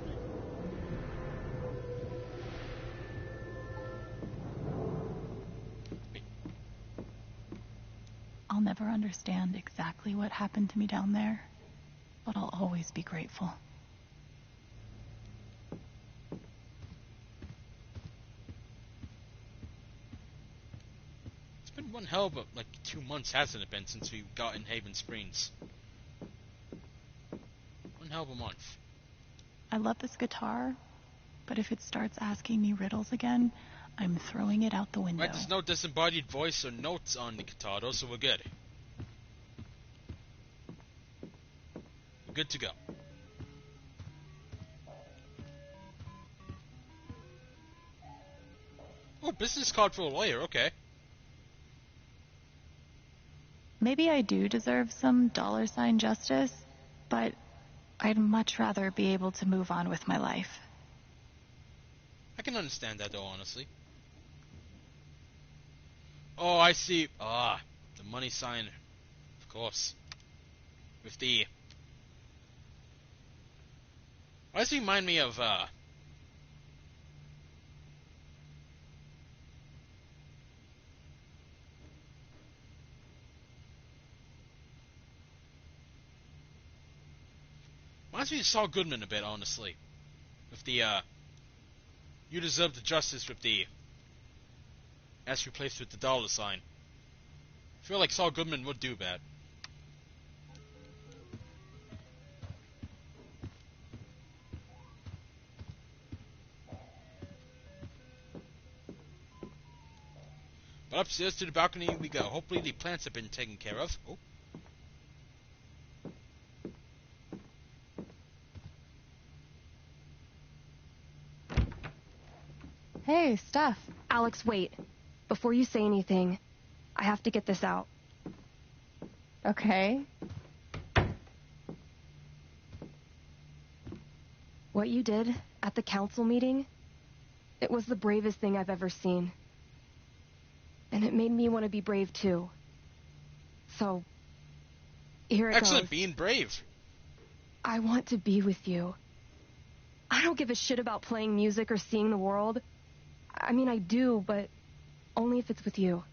I'll never understand exactly what happened to me down there, but I'll always be grateful. It's been one hell of 2 months, hasn't it been, since we got in Haven Springs? One hell of a month. I love this guitar, but if it starts asking me riddles again, I'm throwing it out the window. Right, there's no disembodied voice or notes on the guitar, though, so we're good. We're good to go. Oh, business card for a lawyer, okay. Maybe I do deserve some $ justice, but I'd much rather be able to move on with my life. I can understand that, though, honestly. Oh, I see. The money sign. Of course. With the... Why does he remind me of, reminds me of Saul Goodman a bit, honestly. With the, you deserve the justice with the S replaced with the $sign. I feel like Saul Goodman would do that. But upstairs to the balcony we go. Hopefully the plants have been taken care of. Oh. Hey, Steph. Alex, wait. Before you say anything, I have to get this out. Okay. What you did at the council meeting, it was the bravest thing I've ever seen. And it made me want to be brave too. So, here it Excellent, goes. being brave. I want to be with you. I don't give a shit about playing music or seeing the world. I mean, I do, but only if it's with you.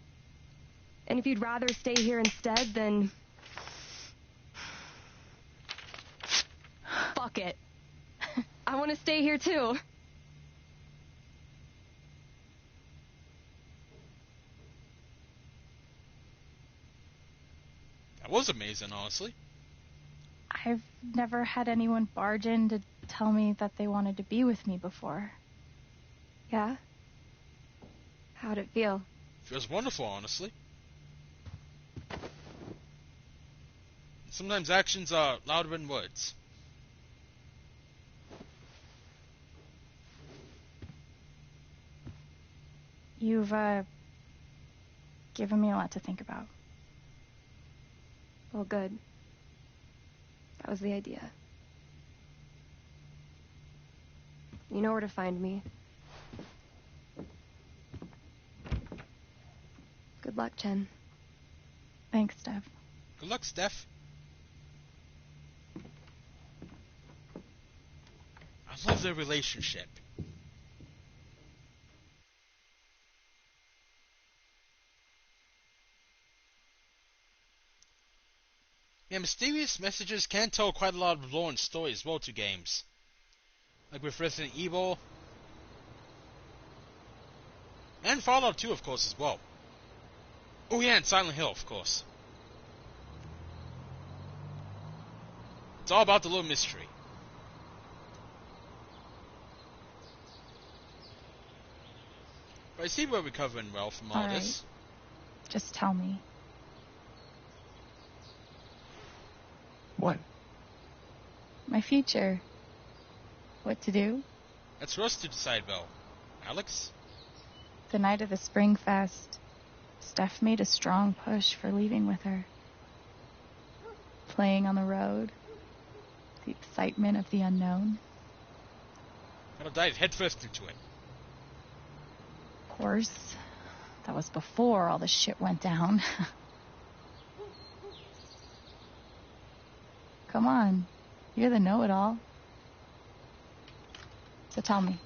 And if you'd rather stay here instead, then... fuck it. I want to stay here too. That was amazing, honestly. I've never had anyone barge in to tell me that they wanted to be with me before. Yeah? How'd it feel? Feels wonderful, honestly. Sometimes actions are louder than words. You've, given me a lot to think about. Well, good. That was the idea. You know where to find me. Good luck, Jen. Thanks, Steph. Good luck, Steph. I love their relationship. Yeah, mysterious messages can tell quite a lot of lore and story as well to games. Like with Resident Evil. And Fallout 2, of course, as well. Oh yeah, and Silent Hill, of course. It's all about the little mystery. But I see we're recovering well from all this. Just tell me. What? My future. What to do? That's for us to decide, though. Alex? The night of the Spring Fest, Steph made a strong push for leaving with her. Playing on the road. The excitement of the unknown. I'd have dived headfirst into it. Of course, that was before all the shit went down. Come on, you're the know-it-all. So tell me.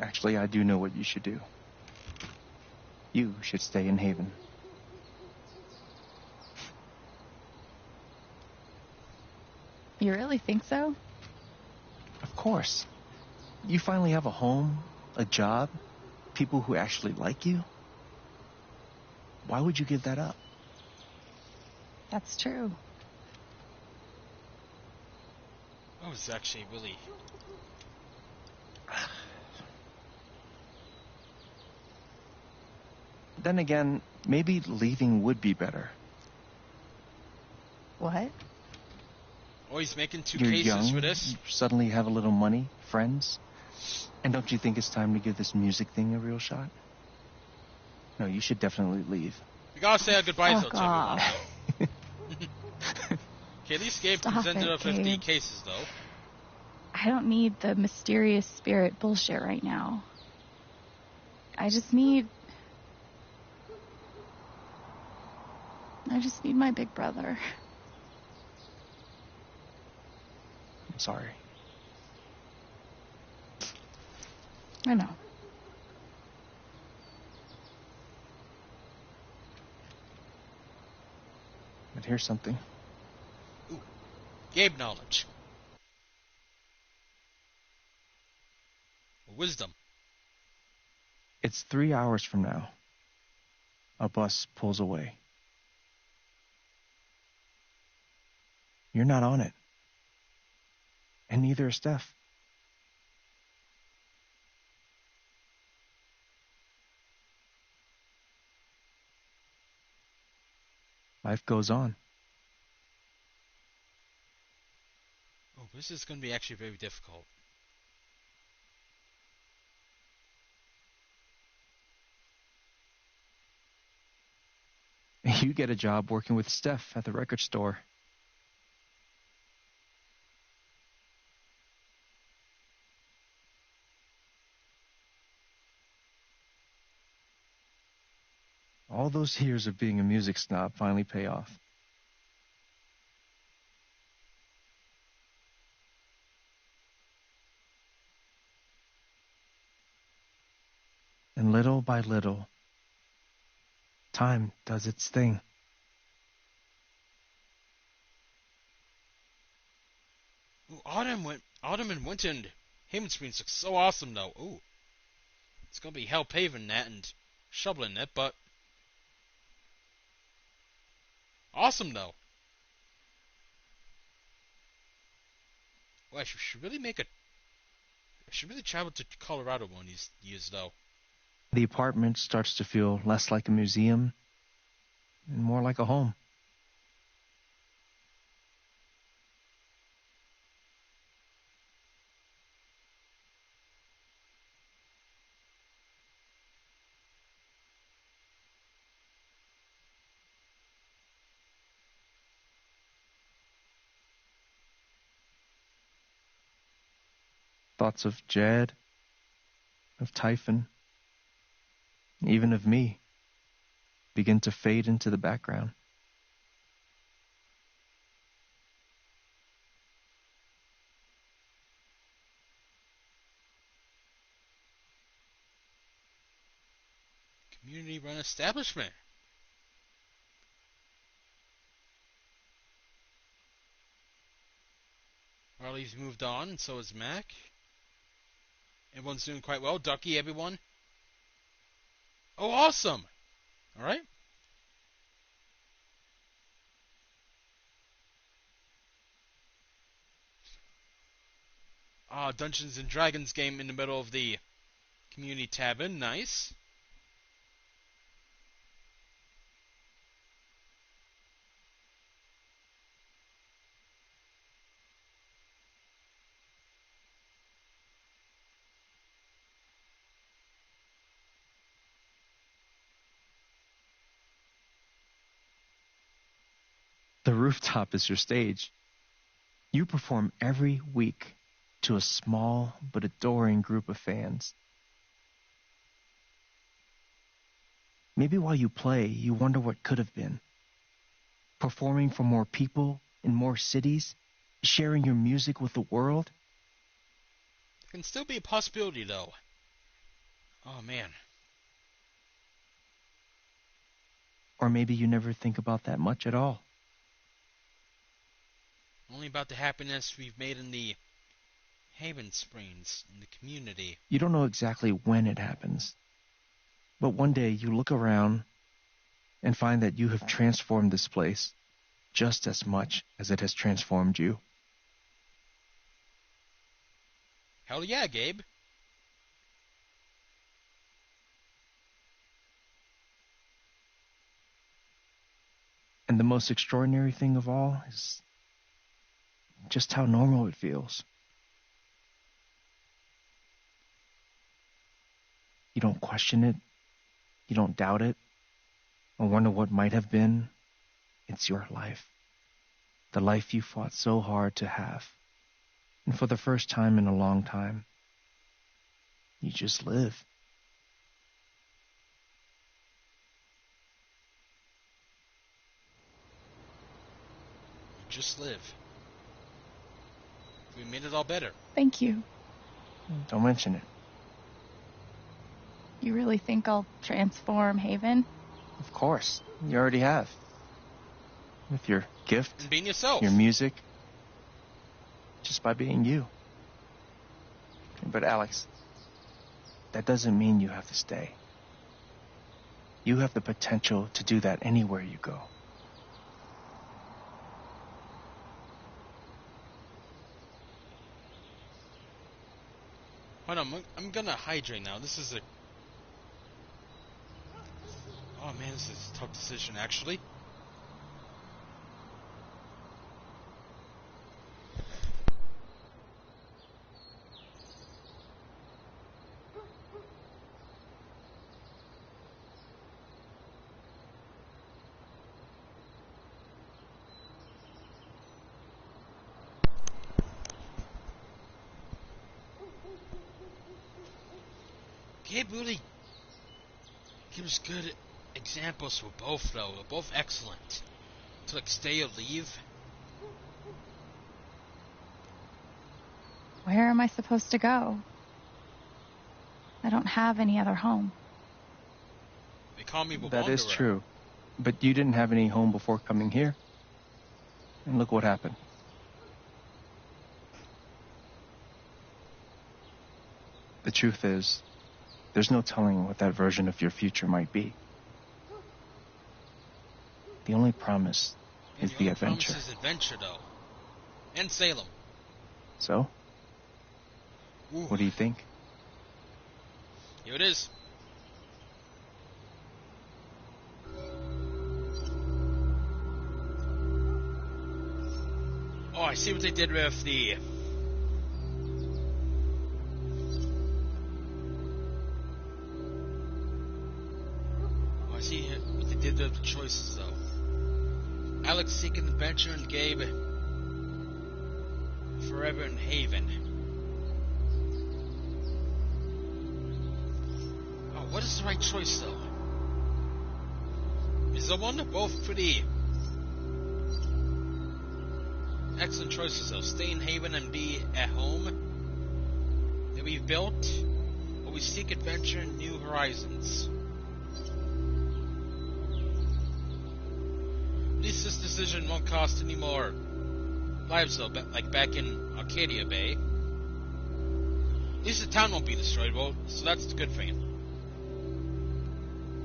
Actually, I do know what you should do. You should stay in Haven. You really think so? Of course. You finally have a home, a job, people who actually like you. Why would you give that up? That's true. Oh, it's actually really... Then again, maybe leaving would be better. What? Oh, he's making two You're cases young, for this? you suddenly have a little money, friends. And don't you think it's time to give this music thing a real shot? No, you should definitely leave. We gotta say our goodbyes, though, Fuck off. to everyone. Okay, at least Gabe Stop presented it, us 50 Gabe. cases, though. I don't need the mysterious spirit bullshit right now. I just need my big brother. I'm sorry. I know. But here's something. Ooh. Gabe knowledge. Wisdom. It's 3 hours from now. A bus pulls away. You're not on it. And neither is Steph. Life goes on. Oh, this is going to be actually very difficult. You get a job working with Steph at the record store. All those years of being a music snob finally pay off. And little by little, time does its thing. Ooh, Autumn and Winter and Haven Springs look so awesome though. Ooh. It's gonna be hell paving that and shoveling it, but awesome though. Well, I should really travel to Colorado one of these years though. The apartment starts to feel less like a museum and more like a home. Thoughts of Jed, of Typhon, even of me, begin to fade into the background. Community-run establishment. Riley's moved on, and so has Mac. Everyone's doing quite well. Ducky, everyone. Oh, awesome! Alright. Dungeons and Dragons game in the middle of the community tavern. Nice. The rooftop is your stage. You perform every week to a small but adoring group of fans. Maybe while you play, you wonder what could have been. Performing for more people in more cities, sharing your music with the world. It can still be a possibility, though. Oh, man. Or maybe you never think about that much at all. Only about the happiness we've made in the Haven Springs, in the community. You don't know exactly when it happens. But one day you look around and find that you have transformed this place just as much as it has transformed you. Hell yeah, Gabe. And the most extraordinary thing of all is just how normal it feels. You don't question it. You don't doubt it. Or wonder what might have been. It's your life. The life you fought so hard to have. And for the first time in a long time, you just live. Just live. We made it all better. Thank you. Don't mention it. You really think I'll transform Haven? Of course. You already have. With your gift. And being yourself. Your music. Just by being you. But Alex, that doesn't mean you have to stay. You have the potential to do that anywhere you go. Hold on, I'm gonna hydrate now. This is a... Oh man, this is a tough decision, actually. Gabe really gives good examples for both, though. They're both excellent. To, like, stay or leave. Where am I supposed to go? I don't have any other home. They call me the That is Wanderer. true. But you didn't have any home before coming here. And look what happened. The truth is, there's no telling what that version of your future might be. The only promise is the adventure. Promise is adventure, though. And Salem. So? Ooh. What do you think? Here it is. Oh, I see what they did with the... Oh, I see what they did with the choices, though. Alex seeking adventure and Gabe forever in Haven. Oh, what is the right choice, though? Is there one? Both pretty excellent choices, though. Stay in Haven and be at home that we've built, or we seek adventure and new horizons. At least this decision won't cost any more lives, though, like back in Arcadia Bay. At least the town won't be destroyed, well, so that's the good thing.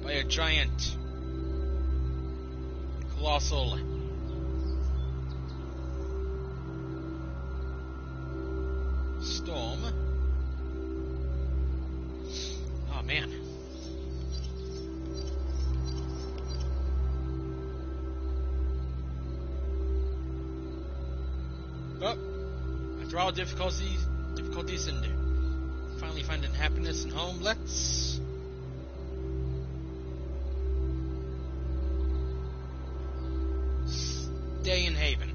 By a giant, colossal storm. Oh, man. Well, after all difficulties and finally finding happiness and home, let's stay in Haven.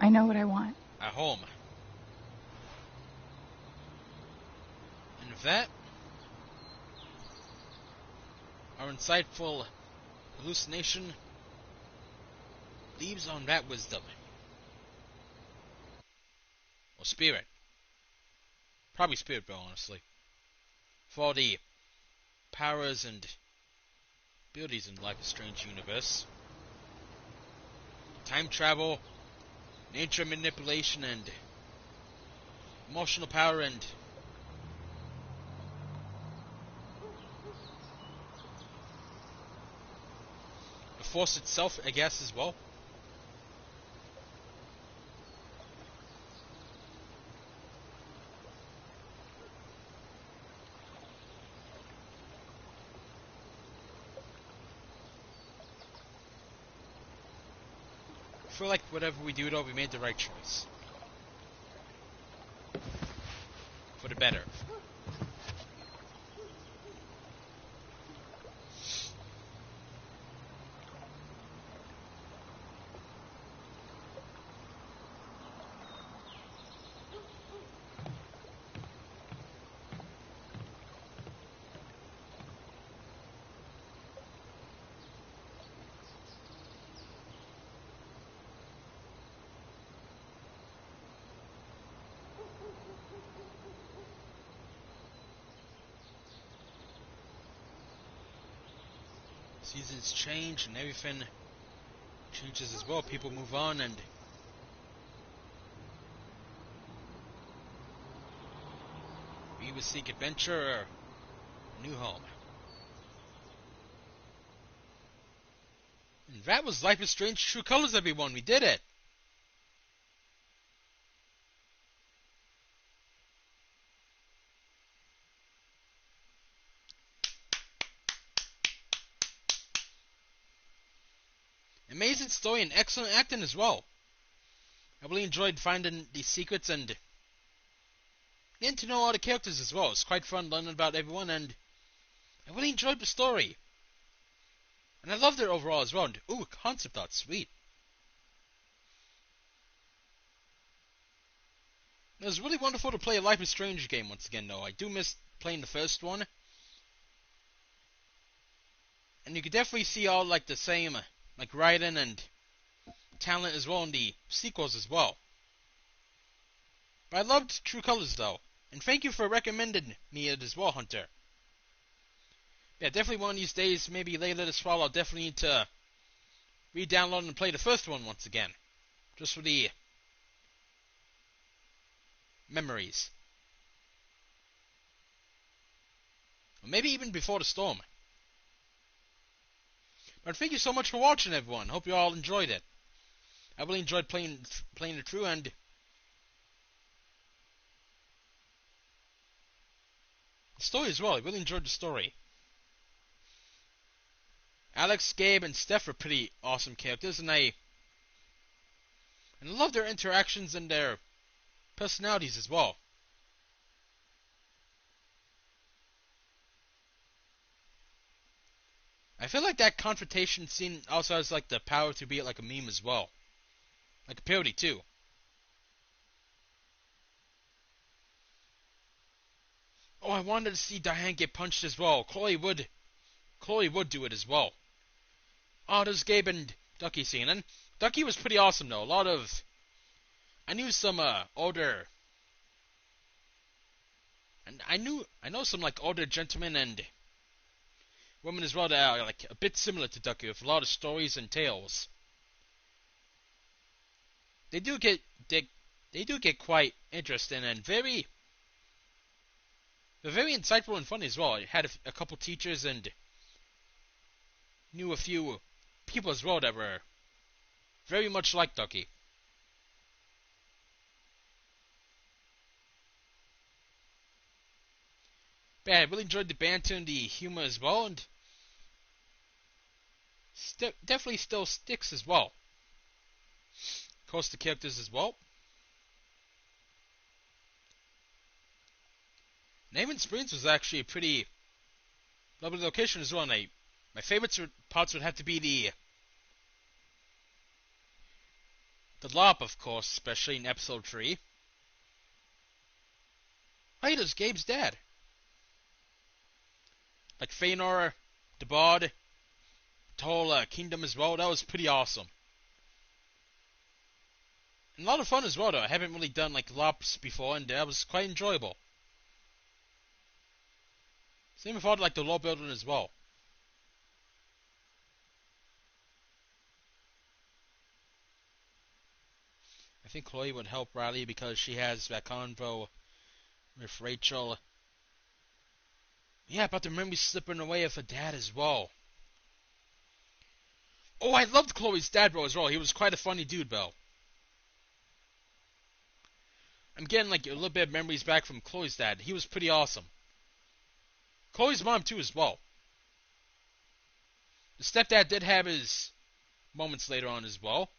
I know what I want. A home. And with that, our insightful hallucination leaves on that wisdom. Or spirit. Probably spirit, bro, honestly. For all the powers and abilities in Life is Strange universe. Time travel, nature manipulation, and emotional power, and the Force itself, I guess, as well. I feel like whatever we do, though, we made the right choice. For the better. Seasons change and everything changes as well. People move on and we either seek adventure or a new home. And that was Life is Strange True Colors, everyone. We did it. Amazing story and excellent acting as well. I really enjoyed finding these secrets and getting to know all the characters as well. It's quite fun learning about everyone, and I really enjoyed the story. And I loved it overall as well. And, ooh, concept art, sweet. It was really wonderful to play a Life is Strange game once again, though. I do miss playing the first one. And you could definitely see all, like, the same, like, writing and talent as well in the sequels as well. But I loved True Colors, though. And thank you for recommending me it as well, Hunter. Yeah, definitely one of these days, maybe later this fall, I'll definitely need to re-download and play the first one once again. Just for the memories. Or maybe even before the storm. But thank you so much for watching, everyone. Hope you all enjoyed it. I really enjoyed playing it through, and the story as well. I really enjoyed the story. Alex, Gabe, and Steph are pretty awesome characters, and I love their interactions and their personalities as well. I feel like that confrontation scene also has like the power to be like a meme as well. Like a parody too. Oh, I wanted to see Diane get punched as well. Chloe would do it as well. Oh, there's Gabe and Ducky scene. And Ducky was pretty awesome though. I knew some older, and I know some like older gentlemen and women as well that are like a bit similar to Ducky with a lot of stories and tales. They do get quite interesting and they're very insightful and funny as well. I had a couple teachers and knew a few people as well that were very much like Ducky. But yeah, I really enjoyed the banter and the humor as well, and definitely still sticks as well. Of course, the characters as well. Naaman Springs was actually a pretty lovely location as well, and my favorite parts would have to be the LARP, of course, especially in episode 3. Hey, there's Gabe's dad. Like Feanor, the Bard, the whole kingdom as well. That was pretty awesome. And a lot of fun as well, though. I haven't really done like LARPs before, and that was quite enjoyable. Same with all like the lore building as well. I think Chloe would help Riley because she has that convo with Rachel. Yeah, about the memory slipping away of her dad as well. Oh, I loved Chloe's dad, bro, as well. He was quite a funny dude, bro. I'm getting like a little bit of memories back from Chloe's dad. He was pretty awesome. Chloe's mom, too, as well. The stepdad did have his moments later on as well.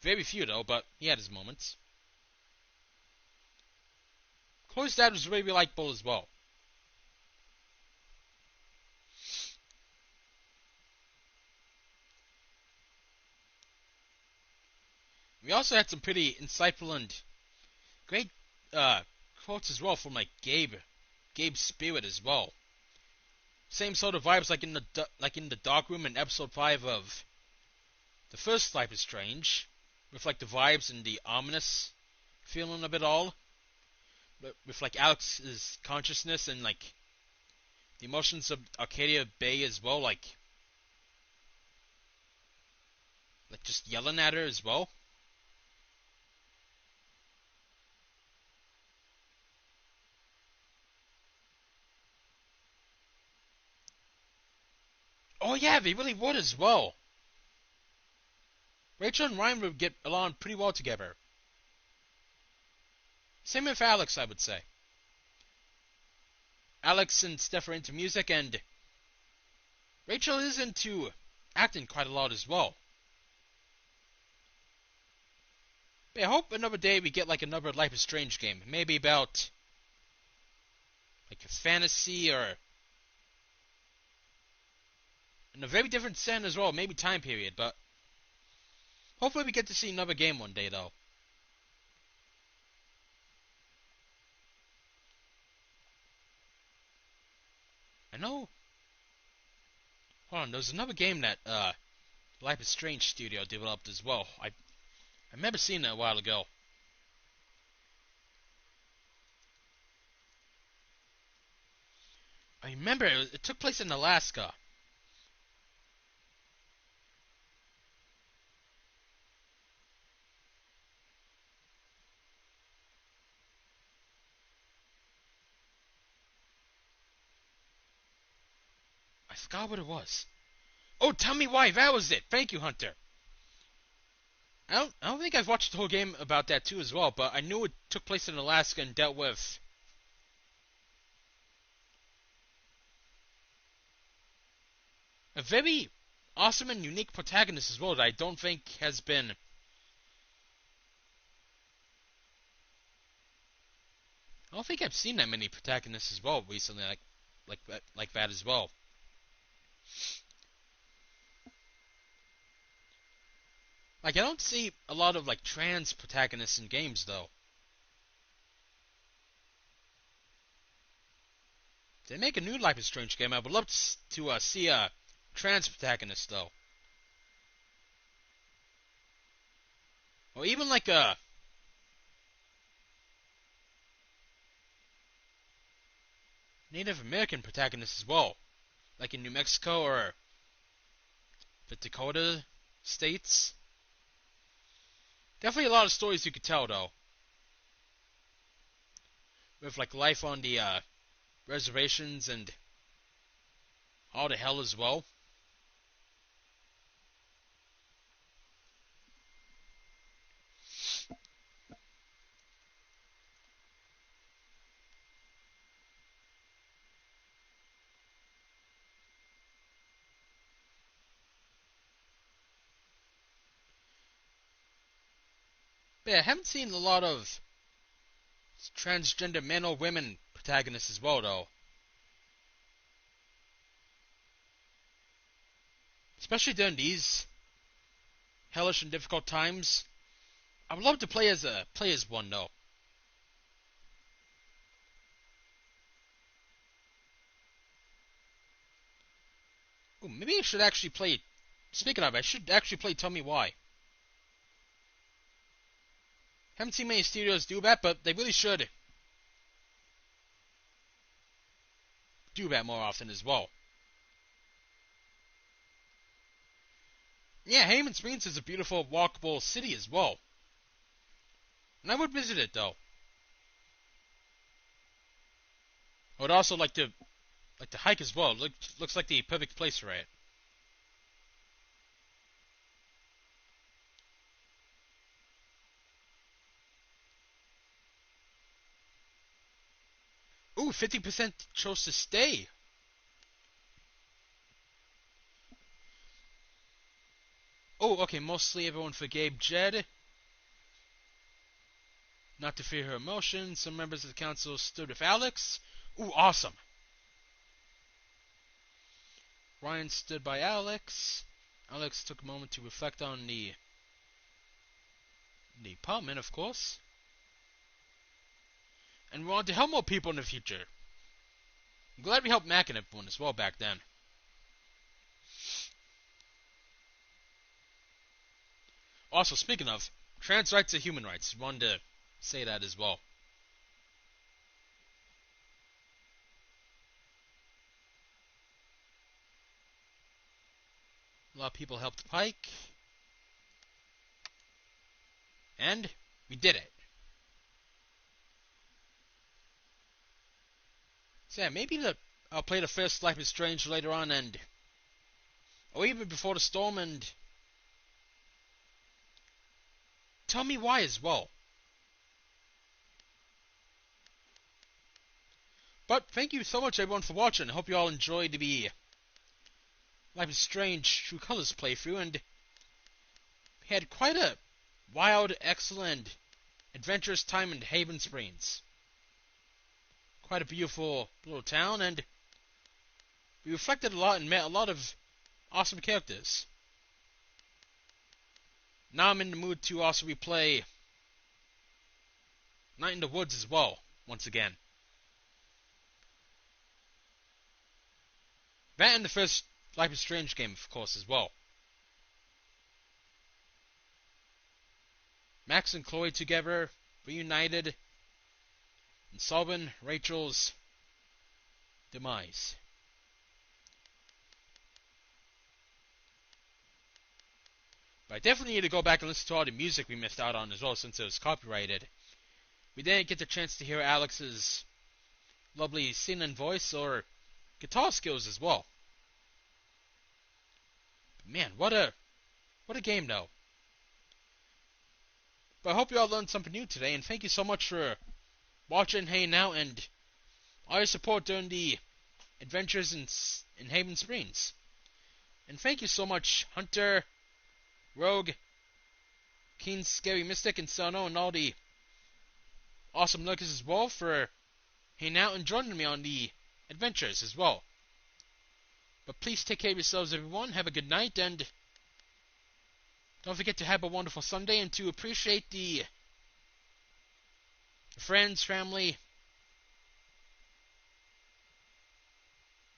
Very few, though, but he had his moments. Chloe's dad was very likable as well. We also had some pretty insightful and great quotes as well from like Gabe's spirit as well. Same sort of vibes like in the dark room in episode 5 of the first Life is Strange, with like the vibes and the ominous feeling of it all. With like Alex's consciousness and like the emotions of Arcadia Bay as well, like just yelling at her as well. Oh yeah, they really would as well. Rachel and Ryan would get along pretty well together. Same with Alex, I would say. Alex and Steph are into music, and Rachel is into acting quite a lot as well. But I hope another day we get like another Life is Strange game. Maybe about like a fantasy or in a very different setting as well. Maybe time period, but hopefully we get to see another game one day though. know. Hold on, there's another game that Life is Strange Studio developed as well. I remember seeing that a while ago. I remember it took place in Alaska. I forgot what it was. Oh, Tell Me Why, that was it. Thank you, Hunter. I don't think I've watched the whole game about that too as well, but I knew it took place in Alaska and dealt with a very awesome and unique protagonist as well that I don't think has been I don't think I've seen that many protagonists as well recently like that as well. Like, I don't see a lot of, like, trans protagonists in games, though. If they make a new Life is Strange game, I would love to see a trans protagonist, though. Or even, like, a Native American protagonist as well. Like in New Mexico or the Dakota states. Definitely a lot of stories you could tell, though. With, like, life on the reservations and all the hell as well. But yeah, I haven't seen a lot of transgender men or women protagonists as well, though. Especially during these hellish and difficult times. I would love to play as one, though. Ooh, maybe I should actually play. Speaking of, I should actually play Tell Me Why. Haven't seen many studios do that, but they really should do that more often as well. Yeah, Haven Springs is a beautiful, walkable city as well. And I would visit it, though. I would also like to hike as well. Looks like the perfect place for it. Ooh, 50% chose to stay. Oh, okay, mostly everyone forgave Jed. Not to fear her emotions, some members of the council stood with Alex. Ooh, awesome. Ryan stood by Alex. Alex took a moment to reflect on the apartment, of course. And we wanted to help more people in the future. I'm glad we helped Mac and everyone as well back then. Also, speaking of, trans rights are human rights. Wanted to say that as well. A lot of people helped Pike. And we did it. So yeah, maybe I'll play the first Life is Strange later on, or even before the storm, and Tell Me Why as well. But thank you so much everyone for watching. I hope you all enjoyed the Life is Strange True Colors playthrough, and we had quite a wild, excellent, adventurous time in Haven Springs. Quite a beautiful little town, and we reflected a lot and met a lot of awesome characters. Now I'm in the mood to also replay Night in the Woods as well, once again. That and the first Life is Strange game, of course, as well. Max and Chloe together, reunited, and solving Rachel's demise. But I definitely need to go back and listen to all the music we missed out on as well, since it was copyrighted. We didn't get the chance to hear Alex's lovely singing voice or guitar skills as well. But man, what a game though. But I hope you all learned something new today, and thank you so much for watching Hey Now and all your support during the adventures in Haven Springs. And thank you so much, Hunter, Rogue, Keen Scary Mystic, and Sono, and all the awesome lurkers as well for hanging out and joining me on the adventures as well. But please take care of yourselves, everyone. Have a good night, and don't forget to have a wonderful Sunday, and to appreciate the friends, family,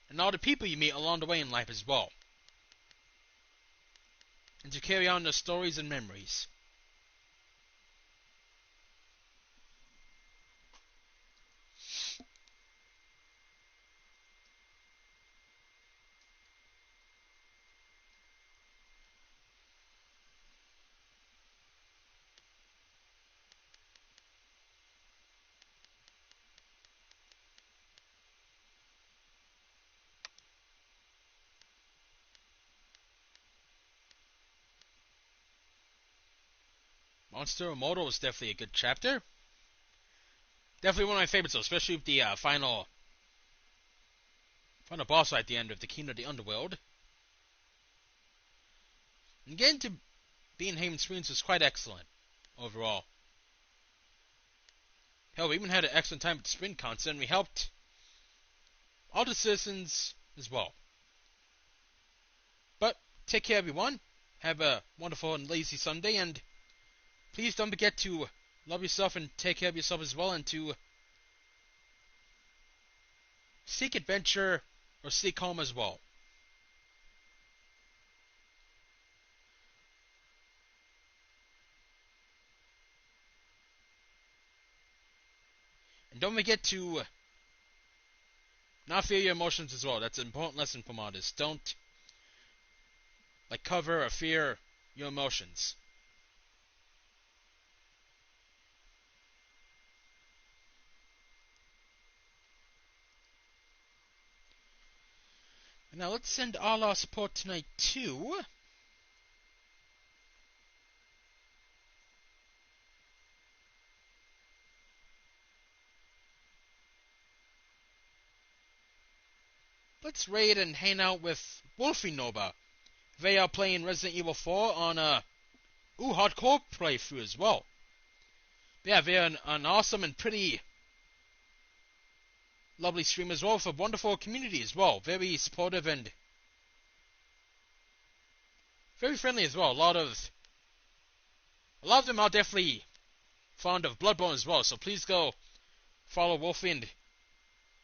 and all the people you meet along the way in life as well. And to carry on the stories and memories. Monster Immortal was definitely a good chapter. Definitely one of my favorites, though, especially with the final boss fight at the end of the King of the Underworld. And getting to be in Haven Springs was quite excellent overall. Hell, we even had an excellent time at the Spring Concert, and we helped all the citizens as well. But take care, everyone. Have a wonderful and lazy Sunday, and please don't forget to love yourself and take care of yourself as well, and to seek adventure or seek home as well. And don't forget to not fear your emotions as well. That's an important lesson from artists. Don't cover or fear your emotions. Now let's send all our support tonight to let's raid and hang out with Wolfie Nova. They are playing Resident Evil 4 on a hardcore playthrough as well. Yeah, they're an awesome and pretty lovely stream as well, with a wonderful community as well. Very supportive and very friendly as well. A lot of them are definitely fond of Bloodborne as well, so please go follow Wolfie and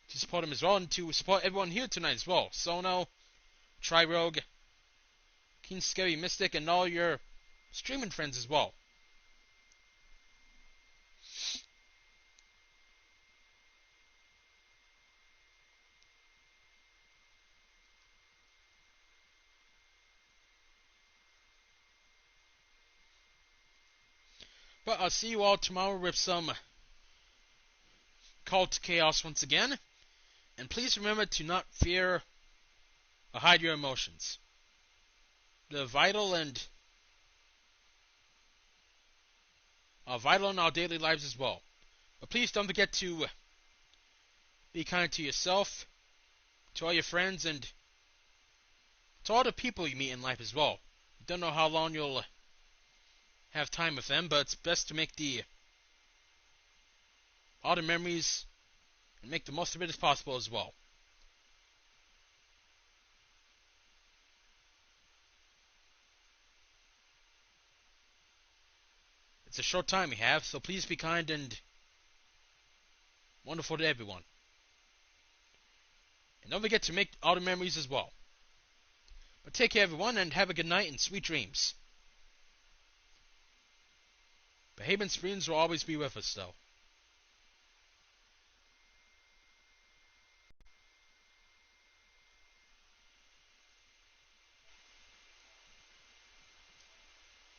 to support him as well, and to support everyone here tonight as well. Sono, Tri-Rogue, King Scary Mystic, and all your streaming friends as well. But I'll see you all tomorrow with some Cult Chaos once again. And please remember to not fear or hide your emotions. They're vital and are vital in our daily lives as well. But please don't forget to be kind to yourself, to all your friends, and to all the people you meet in life as well. You don't know how long you'll have time with them, but it's best to make all the memories and make the most of it as possible as well. It's a short time we have, so please be kind and wonderful to everyone. And don't forget to make all the memories as well. But take care, everyone, and have a good night and sweet dreams. But Haven Springs will always be with us, though.